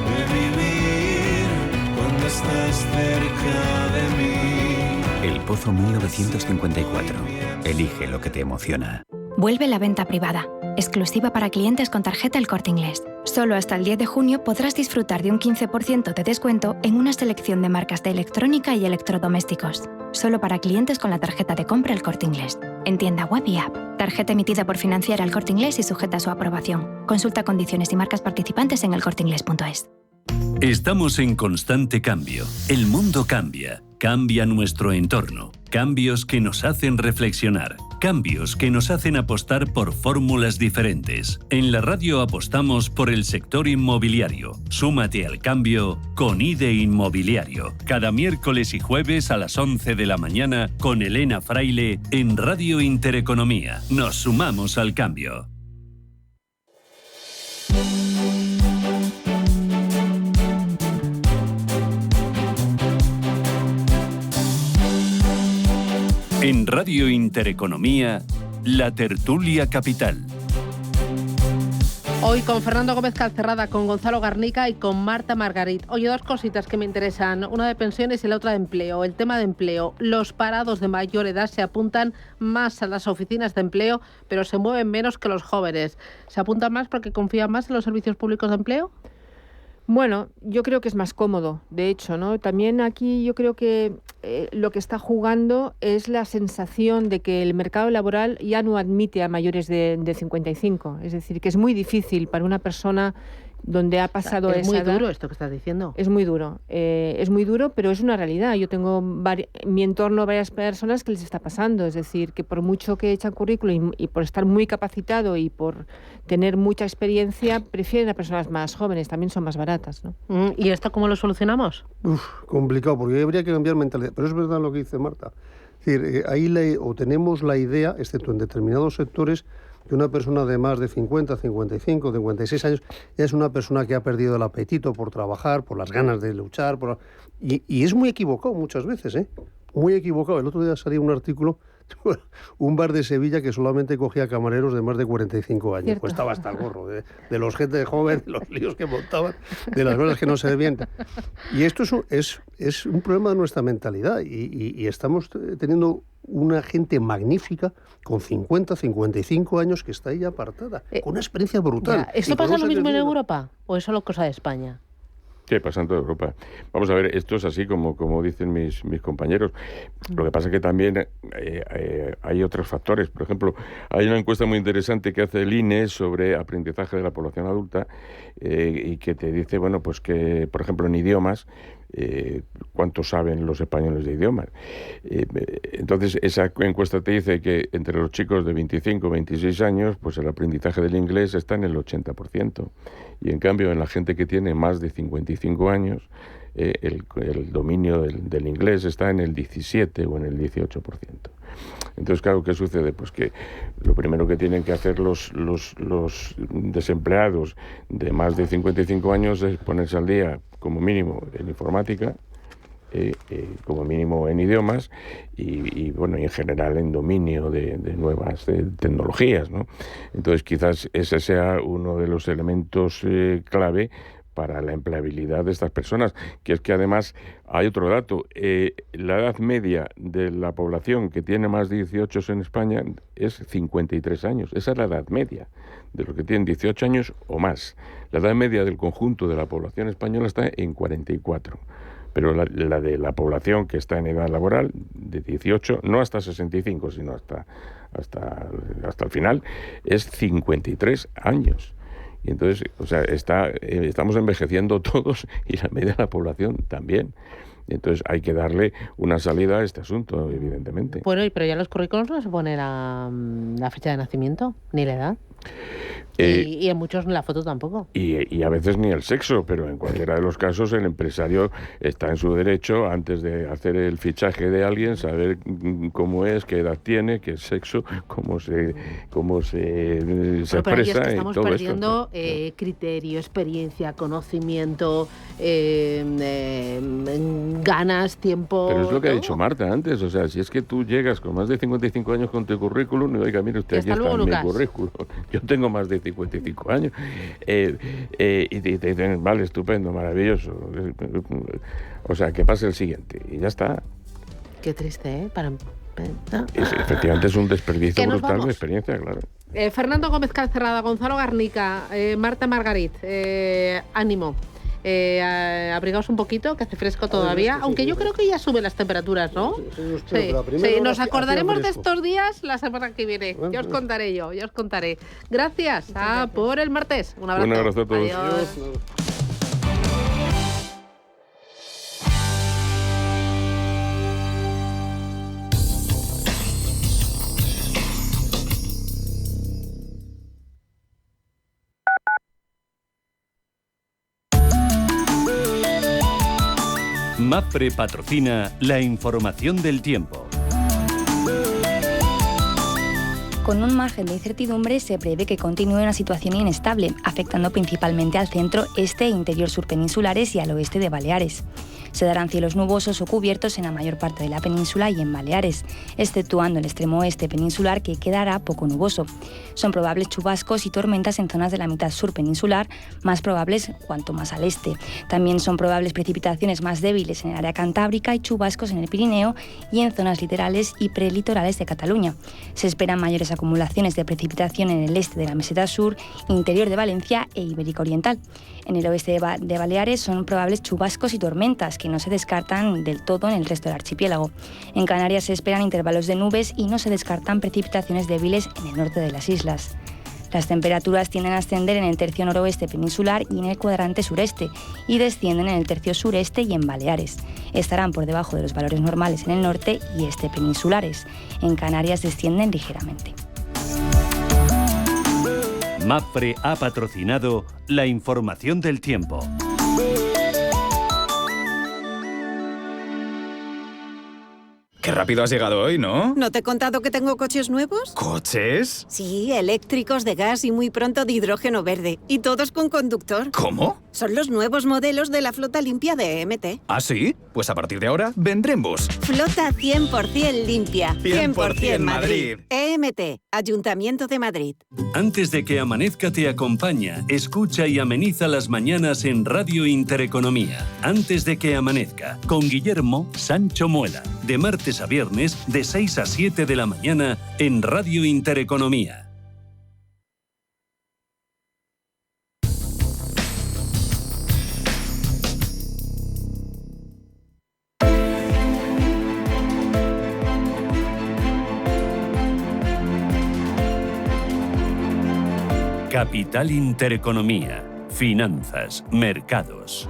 de vivir cuando estás cerca de mí. El Pozo 1954. Elige lo que te emociona. Vuelve la venta privada, exclusiva para clientes con tarjeta El Corte Inglés. Solo hasta el 10 de junio podrás disfrutar de un 15% de descuento en una selección de marcas de electrónica y electrodomésticos. Solo para clientes con la tarjeta de compra El Corte Inglés. En tienda web y app. Tarjeta emitida por Financiera El Corte Inglés y sujeta a su aprobación. Consulta condiciones y marcas participantes en elcorteinglés.es. Estamos en constante cambio. El mundo cambia. Cambia nuestro entorno. Cambios que nos hacen reflexionar. Cambios que nos hacen apostar por fórmulas diferentes. En la radio apostamos por el sector inmobiliario. Súmate al cambio con IDE Inmobiliario. Cada miércoles y jueves a las 11 de la mañana con Elena Fraile en Radio Intereconomía. Nos sumamos al cambio. En Radio Intereconomía, La Tertulia Capital. Hoy con Fernando Gómez Calcerrada, con Gonzalo Garnica y con Marta Margarit. Oye, dos cositas que me interesan, una de pensiones y la otra de empleo. El tema de empleo. Los parados de mayor edad se apuntan más a las oficinas de empleo, pero se mueven menos que los jóvenes. ¿Se apuntan más porque confían más en los servicios públicos de empleo? Bueno, yo creo que es más cómodo, de hecho, ¿no? También aquí yo creo que lo que está jugando es la sensación de que el mercado laboral ya no admite a mayores de 55. Es decir, que es muy difícil para una persona donde ha pasado esa edad. Es muy duro esto que estás diciendo. Es muy duro, pero es una realidad. Yo tengo en mi entorno varias personas que les está pasando. Es decir, que por mucho que echan currículum y por estar muy capacitado y por tener mucha experiencia, prefieren a personas más jóvenes. También son más baratas, ¿no? ¿Y esto cómo lo solucionamos? Complicado, porque habría que cambiar mentalidad. Pero es verdad lo que dice Marta. Es decir, ahí tenemos la idea, excepto en determinados sectores, que una persona de más de 50, 55, 56 años ya es una persona que ha perdido el apetito por trabajar, por las ganas de luchar. Y es muy equivocado muchas veces, ¿eh? Muy equivocado. El otro día salía un artículo, un bar de Sevilla que solamente cogía camareros de más de 45 años. Pues estaba hasta el gorro de los gente joven, de los líos que montaban, de las cosas que no se debían. Y esto es un problema de nuestra mentalidad y estamos teniendo una gente magnífica con 50, 55 años que está ahí apartada, con una experiencia brutal. ¿Esto pasa lo mismo en Europa o es solo cosa de España? Sí, pasa en toda Europa. Vamos a ver, esto es así como dicen mis compañeros. Lo que pasa es que también hay otros factores. Por ejemplo, hay una encuesta muy interesante que hace el INE sobre aprendizaje de la población adulta y que te dice, bueno, pues que, por ejemplo, en idiomas, cuánto saben los españoles de idiomas. Entonces, esa encuesta te dice que entre los chicos de 25 26 años, pues el aprendizaje del inglés está en el 80%. Y en cambio, en la gente que tiene más de 55 años, el dominio del inglés está en el 17 o en el 18%. Entonces, claro, ¿qué sucede? Pues que lo primero que tienen que hacer los desempleados de más de 55 años es ponerse al día, como mínimo, en informática, como mínimo en idiomas y bueno, y en general en dominio de nuevas tecnologías, ¿no? Entonces, quizás ese sea uno de los elementos clave para la empleabilidad de estas personas, que es que además hay otro dato, la edad media de la población que tiene más de 18 en España es 53 años, esa es la edad media de los que tienen 18 años o más. La edad media del conjunto de la población española está en 44, pero la de la población que está en edad laboral, de 18, no hasta 65, sino hasta el final, es 53 años. Y entonces, o sea, estamos envejeciendo todos y la media de la población también. Entonces hay que darle una salida a este asunto, evidentemente. Bueno, pero ya los currículos no se pone la fecha de nacimiento, ni la edad. Y en muchos la foto tampoco. Y a veces ni el sexo, pero en cualquiera de los casos el empresario está en su derecho, antes de hacer el fichaje de alguien, saber cómo es, qué edad tiene, qué sexo, cómo se expresa. Pero ahí es que estamos y todo perdiendo esto. criterio, experiencia, conocimiento, ganas, tiempo. Pero es lo que ¿no? ha dicho Marta antes, o sea, si es que tú llegas con más de 55 años con tu currículum, y oiga, mire usted, aquí está mi currículum. Yo tengo más de 55 años. Y te dicen, vale, estupendo, maravilloso. O sea, que pase el siguiente. Y ya está. Qué triste, ¿eh? Efectivamente es un desperdicio brutal de experiencia, claro. Fernando Gómez Calcerrada, Gonzalo Garnica, Marta Margarit, ánimo. Abrigaos un poquito, que hace fresco todavía, aunque yo creo que ya suben las temperaturas, ¿no? Sí, nos acordaremos de estos días la semana que viene. Ya os contaré yo. Gracias por el martes. Un abrazo. Un abrazo a todos. Adiós. MAPFRE patrocina la información del tiempo. Con un margen de incertidumbre se prevé que continúe una situación inestable, afectando principalmente al centro, este e interior sur peninsulares y al oeste de Baleares. Se darán cielos nubosos o cubiertos en la mayor parte de la península y en Baleares, exceptuando el extremo oeste peninsular, que quedará poco nuboso. Son probables chubascos y tormentas en zonas de la mitad sur peninsular, más probables cuanto más al este. También son probables precipitaciones más débiles en el área cantábrica y chubascos en el Pirineo y en zonas litorales y prelitorales de Cataluña. Se esperan mayores acumulaciones de precipitación en el este de la meseta sur, interior de Valencia e Ibérica Oriental. En el oeste de Baleares son probables chubascos y tormentas, que no se descartan del todo en el resto del archipiélago. En Canarias se esperan intervalos de nubes y no se descartan precipitaciones débiles en el norte de las islas. Las temperaturas tienden a ascender en el tercio noroeste peninsular y en el cuadrante sureste, y descienden en el tercio sureste y en Baleares. Estarán por debajo de los valores normales en el norte y este peninsulares. En Canarias descienden ligeramente. MAPFRE ha patrocinado la información del tiempo. Qué rápido has llegado hoy, ¿no? ¿No te he contado que tengo coches nuevos? ¿Coches? Sí, eléctricos, de gas y muy pronto de hidrógeno verde. Y todos con conductor. ¿Cómo? Son los nuevos modelos de la flota limpia de EMT. ¿Ah, sí? Pues a partir de ahora vendré en bus. Flota 100% limpia. 100% Madrid. EMT, Ayuntamiento de Madrid. Antes de que amanezca te acompaña, escucha y ameniza las mañanas en Radio Intereconomía. Antes de que amanezca, con Guillermo Sancho Muela. De martes a viernes, de 6 a 7 de la mañana, en Radio Intereconomía. Capital Intereconomía. Finanzas, mercados.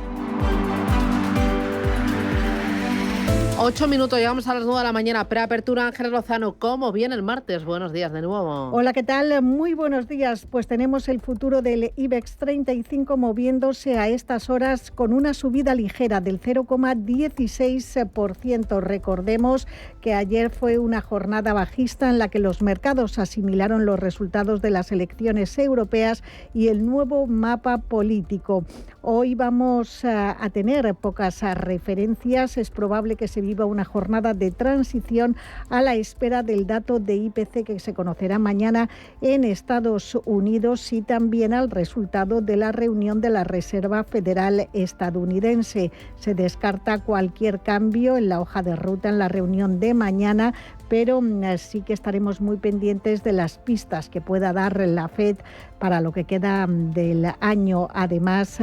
8 minutos, llegamos a las 9 de la mañana. Preapertura, Ángeles Lozano. ¿Cómo viene el martes? Buenos días de nuevo. Hola, ¿qué tal? Muy buenos días. Pues tenemos el futuro del IBEX 35 moviéndose a estas horas con una subida ligera del 0,16%. Recordemos que ayer fue una jornada bajista en la que los mercados asimilaron los resultados de las elecciones europeas y el nuevo mapa político. Hoy vamos a tener pocas referencias. Es probable que se viva una jornada de transición a la espera del dato de IPC que se conocerá mañana en Estados Unidos y también al resultado de la reunión de la Reserva Federal estadounidense. Se descarta cualquier cambio en la hoja de ruta en la reunión de mañana, pero sí que estaremos muy pendientes de las pistas que pueda dar la FED para lo que queda del año. Además,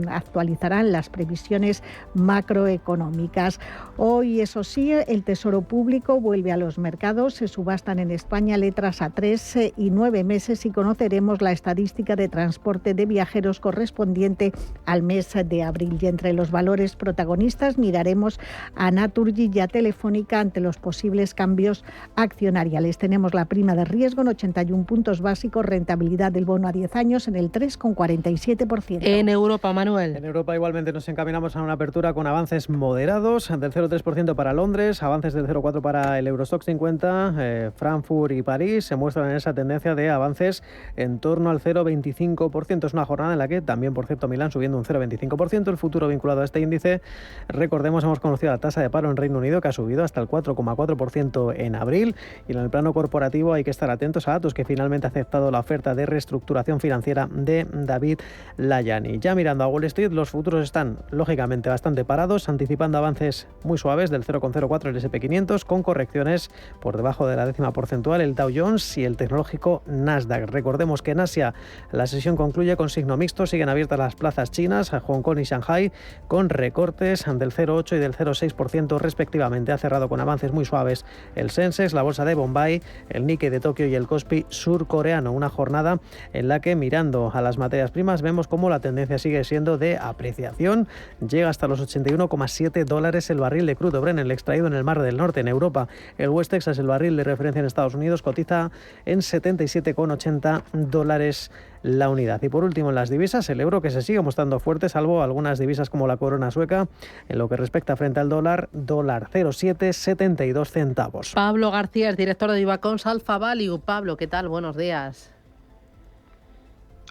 actualizarán las previsiones macroeconómicas. Hoy, eso sí, el Tesoro Público vuelve a los mercados. Se subastan en España letras a 3 y 9 meses y conoceremos la estadística de transporte de viajeros correspondiente al mes de abril. Y entre los valores protagonistas miraremos a Naturgy y a Telefónica ante los posibles cambios accionariales. Tenemos la prima de riesgo en 81 puntos básicos, rentabilidad del bono a 10 años en el 3,47%. En Europa, Manuel. En Europa igualmente nos encaminamos a una apertura con avances moderados del 0,3% para Londres, avances del 0,4% para el Eurostoxx 50, Frankfurt y París se muestran en esa tendencia de avances en torno al 0,25%. Es una jornada en la que también, por cierto, Milán subiendo un 0,25%. El futuro vinculado a este índice, recordemos, hemos conocido la tasa de paro en Reino Unido que ha subido hasta el 4,4% en abril, y en el plano corporativo hay que estar atentos a datos que finalmente ha aceptado la oferta de reestructuración financiera de David Layani. Ya mirando a Wall Street, los futuros están lógicamente bastante parados, anticipando avances muy suaves del 0,04 el S&P 500, con correcciones por debajo de la décima porcentual el Dow Jones y el tecnológico Nasdaq. Recordemos que en Asia la sesión concluye con signo mixto, siguen abiertas las plazas chinas, Hong Kong y Shanghai, con recortes del 0,8 y del 0,6% respectivamente. Ha cerrado con avances muy suaves el Sensex, la bolsa de Bombay, el Nikkei de Tokio y el Kospi surcoreano. Una jornada en la que, mirando a las materias primas, vemos cómo la tendencia sigue siendo de apreciación. Llega hasta los $81,7 el barril de crudo Brent, el extraído en el Mar del Norte. En Europa, el West Texas, el barril de referencia en Estados Unidos, cotiza en $77,80 la unidad. Y por último, en las divisas, el euro que se sigue mostrando fuerte, salvo algunas divisas como la corona sueca. En lo que respecta frente al dólar 0,772 centavos. Pablo García es director de Divacons Alpha Value. Pablo, ¿qué tal? Buenos días.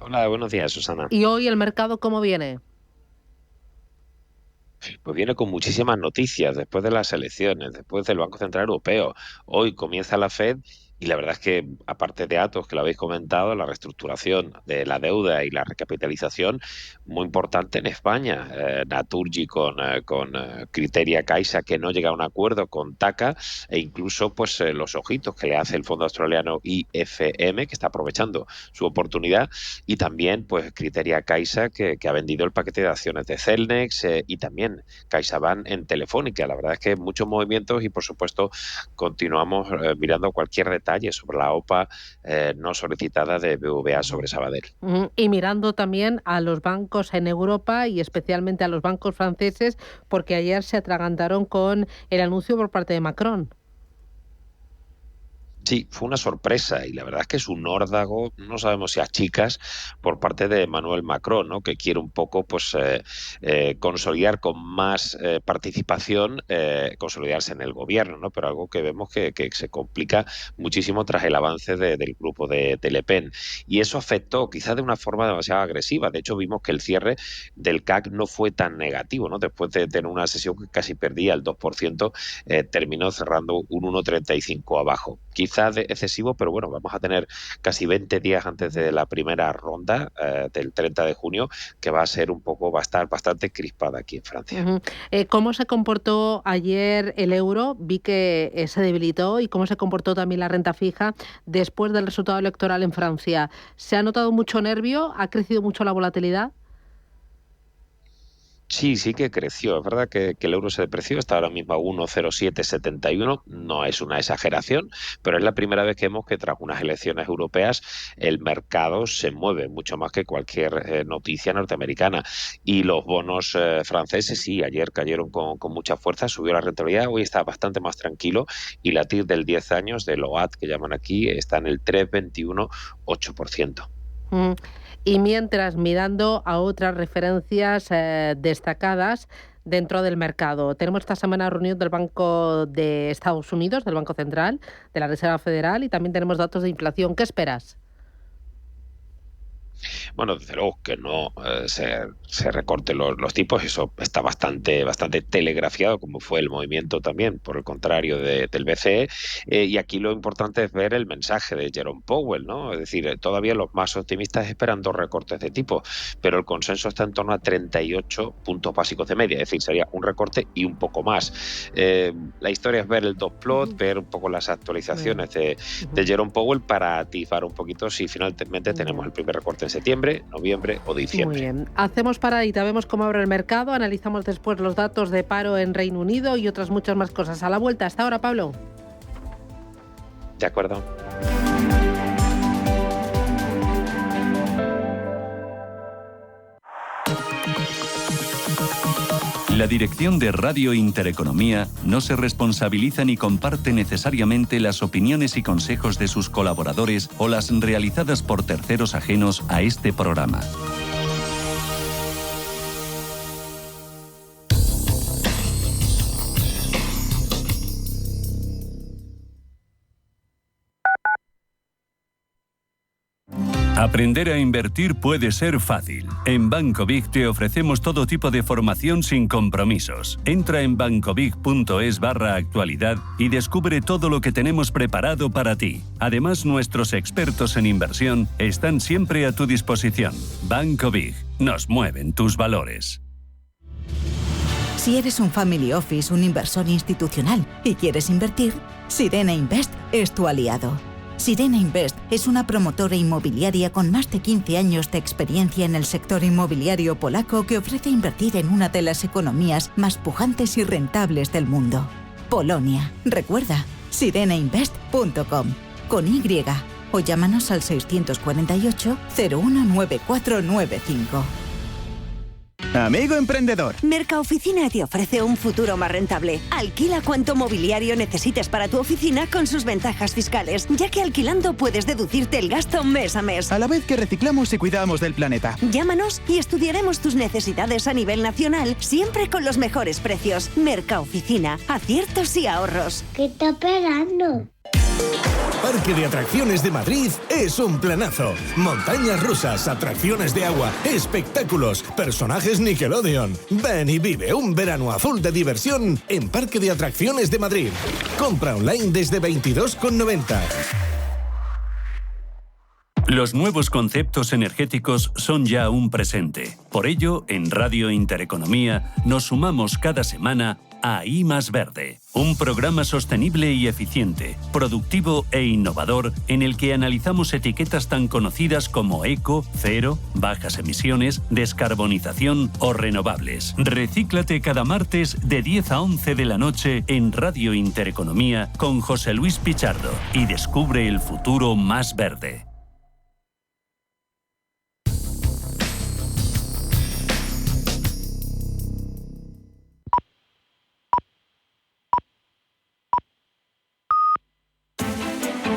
Hola, buenos días, Susana. ¿Y hoy el mercado cómo viene? Pues viene con muchísimas noticias después de las elecciones, después del Banco Central Europeo. Hoy comienza la FED y la verdad es que, aparte de Atos, que lo habéis comentado, la reestructuración de la deuda y la recapitalización, muy importante en España. Naturgy con Criteria Caixa, que no llega a un acuerdo con TACA, e incluso pues los ojitos que le hace el fondo australiano IFM, que está aprovechando su oportunidad, y también pues Criteria Caixa, que ha vendido el paquete de acciones de Celnex, y también CaixaBank en Telefónica. La verdad es que muchos movimientos y, por supuesto, continuamos mirando cualquier detalle sobre la OPA no solicitada de BBVA sobre Sabadell. Y mirando también a los bancos en Europa y especialmente a los bancos franceses, porque ayer se atragantaron con el anuncio por parte de Macron. Sí, fue una sorpresa y la verdad es que es un órdago, no sabemos si a chicas, por parte de Emmanuel Macron, ¿no? Que quiere un poco pues consolidar con más participación, consolidarse en el gobierno, ¿no? Pero algo que vemos que se complica muchísimo tras el avance del grupo de Le Pen. Y eso afectó quizás de una forma demasiado agresiva. De hecho, vimos que el cierre del CAC no fue tan negativo, ¿no? Después de tener una sesión que casi perdía el 2%, terminó cerrando un 1,35 abajo. Quizás excesivo, pero bueno, vamos a tener casi 20 días antes de la primera ronda del 30 de junio, que va a ser va a estar bastante crispada aquí en Francia. ¿Cómo se comportó ayer el euro? Vi que se debilitó. ¿Y cómo se comportó también la renta fija después del resultado electoral en Francia? ¿Se ha notado mucho nervio? ¿Ha crecido mucho la volatilidad? Sí que creció. Es verdad que el euro se depreció, está ahora mismo a 1,0771, no es una exageración, pero es la primera vez que vemos que tras unas elecciones europeas el mercado se mueve mucho más que cualquier noticia norteamericana. Y los bonos franceses, sí, ayer cayeron con mucha fuerza, subió la rentabilidad, hoy está bastante más tranquilo y la TIR del 10 años, del OAT que llaman aquí, está en el 3,21,8%. Y mientras, mirando a otras referencias destacadas dentro del mercado, tenemos esta semana reunión del Banco de Estados Unidos, del Banco Central, de la Reserva Federal, y también tenemos datos de inflación. ¿Qué esperas? Bueno, desde luego que no se recorten los tipos, eso está bastante telegrafiado, como fue el movimiento también, por el contrario, del BCE, y aquí lo importante es ver el mensaje de Jerome Powell, ¿no? Es decir, todavía los más optimistas esperan 2 recortes de tipo, pero el consenso está en torno a 38 puntos básicos de media, es decir, sería un recorte y un poco más. La historia es ver el dot plot, ver un poco las actualizaciones de Jerome Powell para atisbar un poquito si finalmente tenemos el primer recorte en septiembre, noviembre o diciembre. Muy bien. Hacemos paradita, vemos cómo abre el mercado, analizamos después los datos de paro en Reino Unido y otras muchas más cosas. A la vuelta. Hasta ahora, Pablo. De acuerdo. La dirección de Radio Intereconomía no se responsabiliza ni comparte necesariamente las opiniones y consejos de sus colaboradores o las realizadas por terceros ajenos a este programa. Aprender a invertir puede ser fácil. En Banco Big te ofrecemos todo tipo de formación sin compromisos. Entra en bancobig.es/actualidad y descubre todo lo que tenemos preparado para ti. Además, nuestros expertos en inversión están siempre a tu disposición. Banco Big. Nos mueven tus valores. Si eres un family office, un inversor institucional y quieres invertir, Sirena Invest es tu aliado. Sirena Invest es una promotora inmobiliaria con más de 15 años de experiencia en el sector inmobiliario polaco que ofrece invertir en una de las economías más pujantes y rentables del mundo. Polonia. Recuerda, sirenainvest.com con Y o llámanos al 648 019495. Amigo emprendedor. Mercaoficina te ofrece un futuro más rentable. Alquila cuanto mobiliario necesites para tu oficina con sus ventajas fiscales, ya que alquilando puedes deducirte el gasto mes a mes. A la vez que reciclamos y cuidamos del planeta. Llámanos y estudiaremos tus necesidades a nivel nacional, siempre con los mejores precios. Mercaoficina, aciertos y ahorros. ¿Qué está esperando? Parque de Atracciones de Madrid es un planazo. Montañas rusas, atracciones de agua, espectáculos, personajes Nickelodeon. Ven y vive un verano a full de diversión en Parque de Atracciones de Madrid. Compra online desde 22,90. Los nuevos conceptos energéticos son ya un presente. Por ello, en Radio Intereconomía nos sumamos cada semana a I Más Verde, un programa sostenible y eficiente, productivo e innovador en el que analizamos etiquetas tan conocidas como eco, cero, bajas emisiones, descarbonización o renovables. Recíclate cada martes de 10 a 11 de la noche en Radio Intereconomía con José Luis Pichardo y descubre el futuro más verde.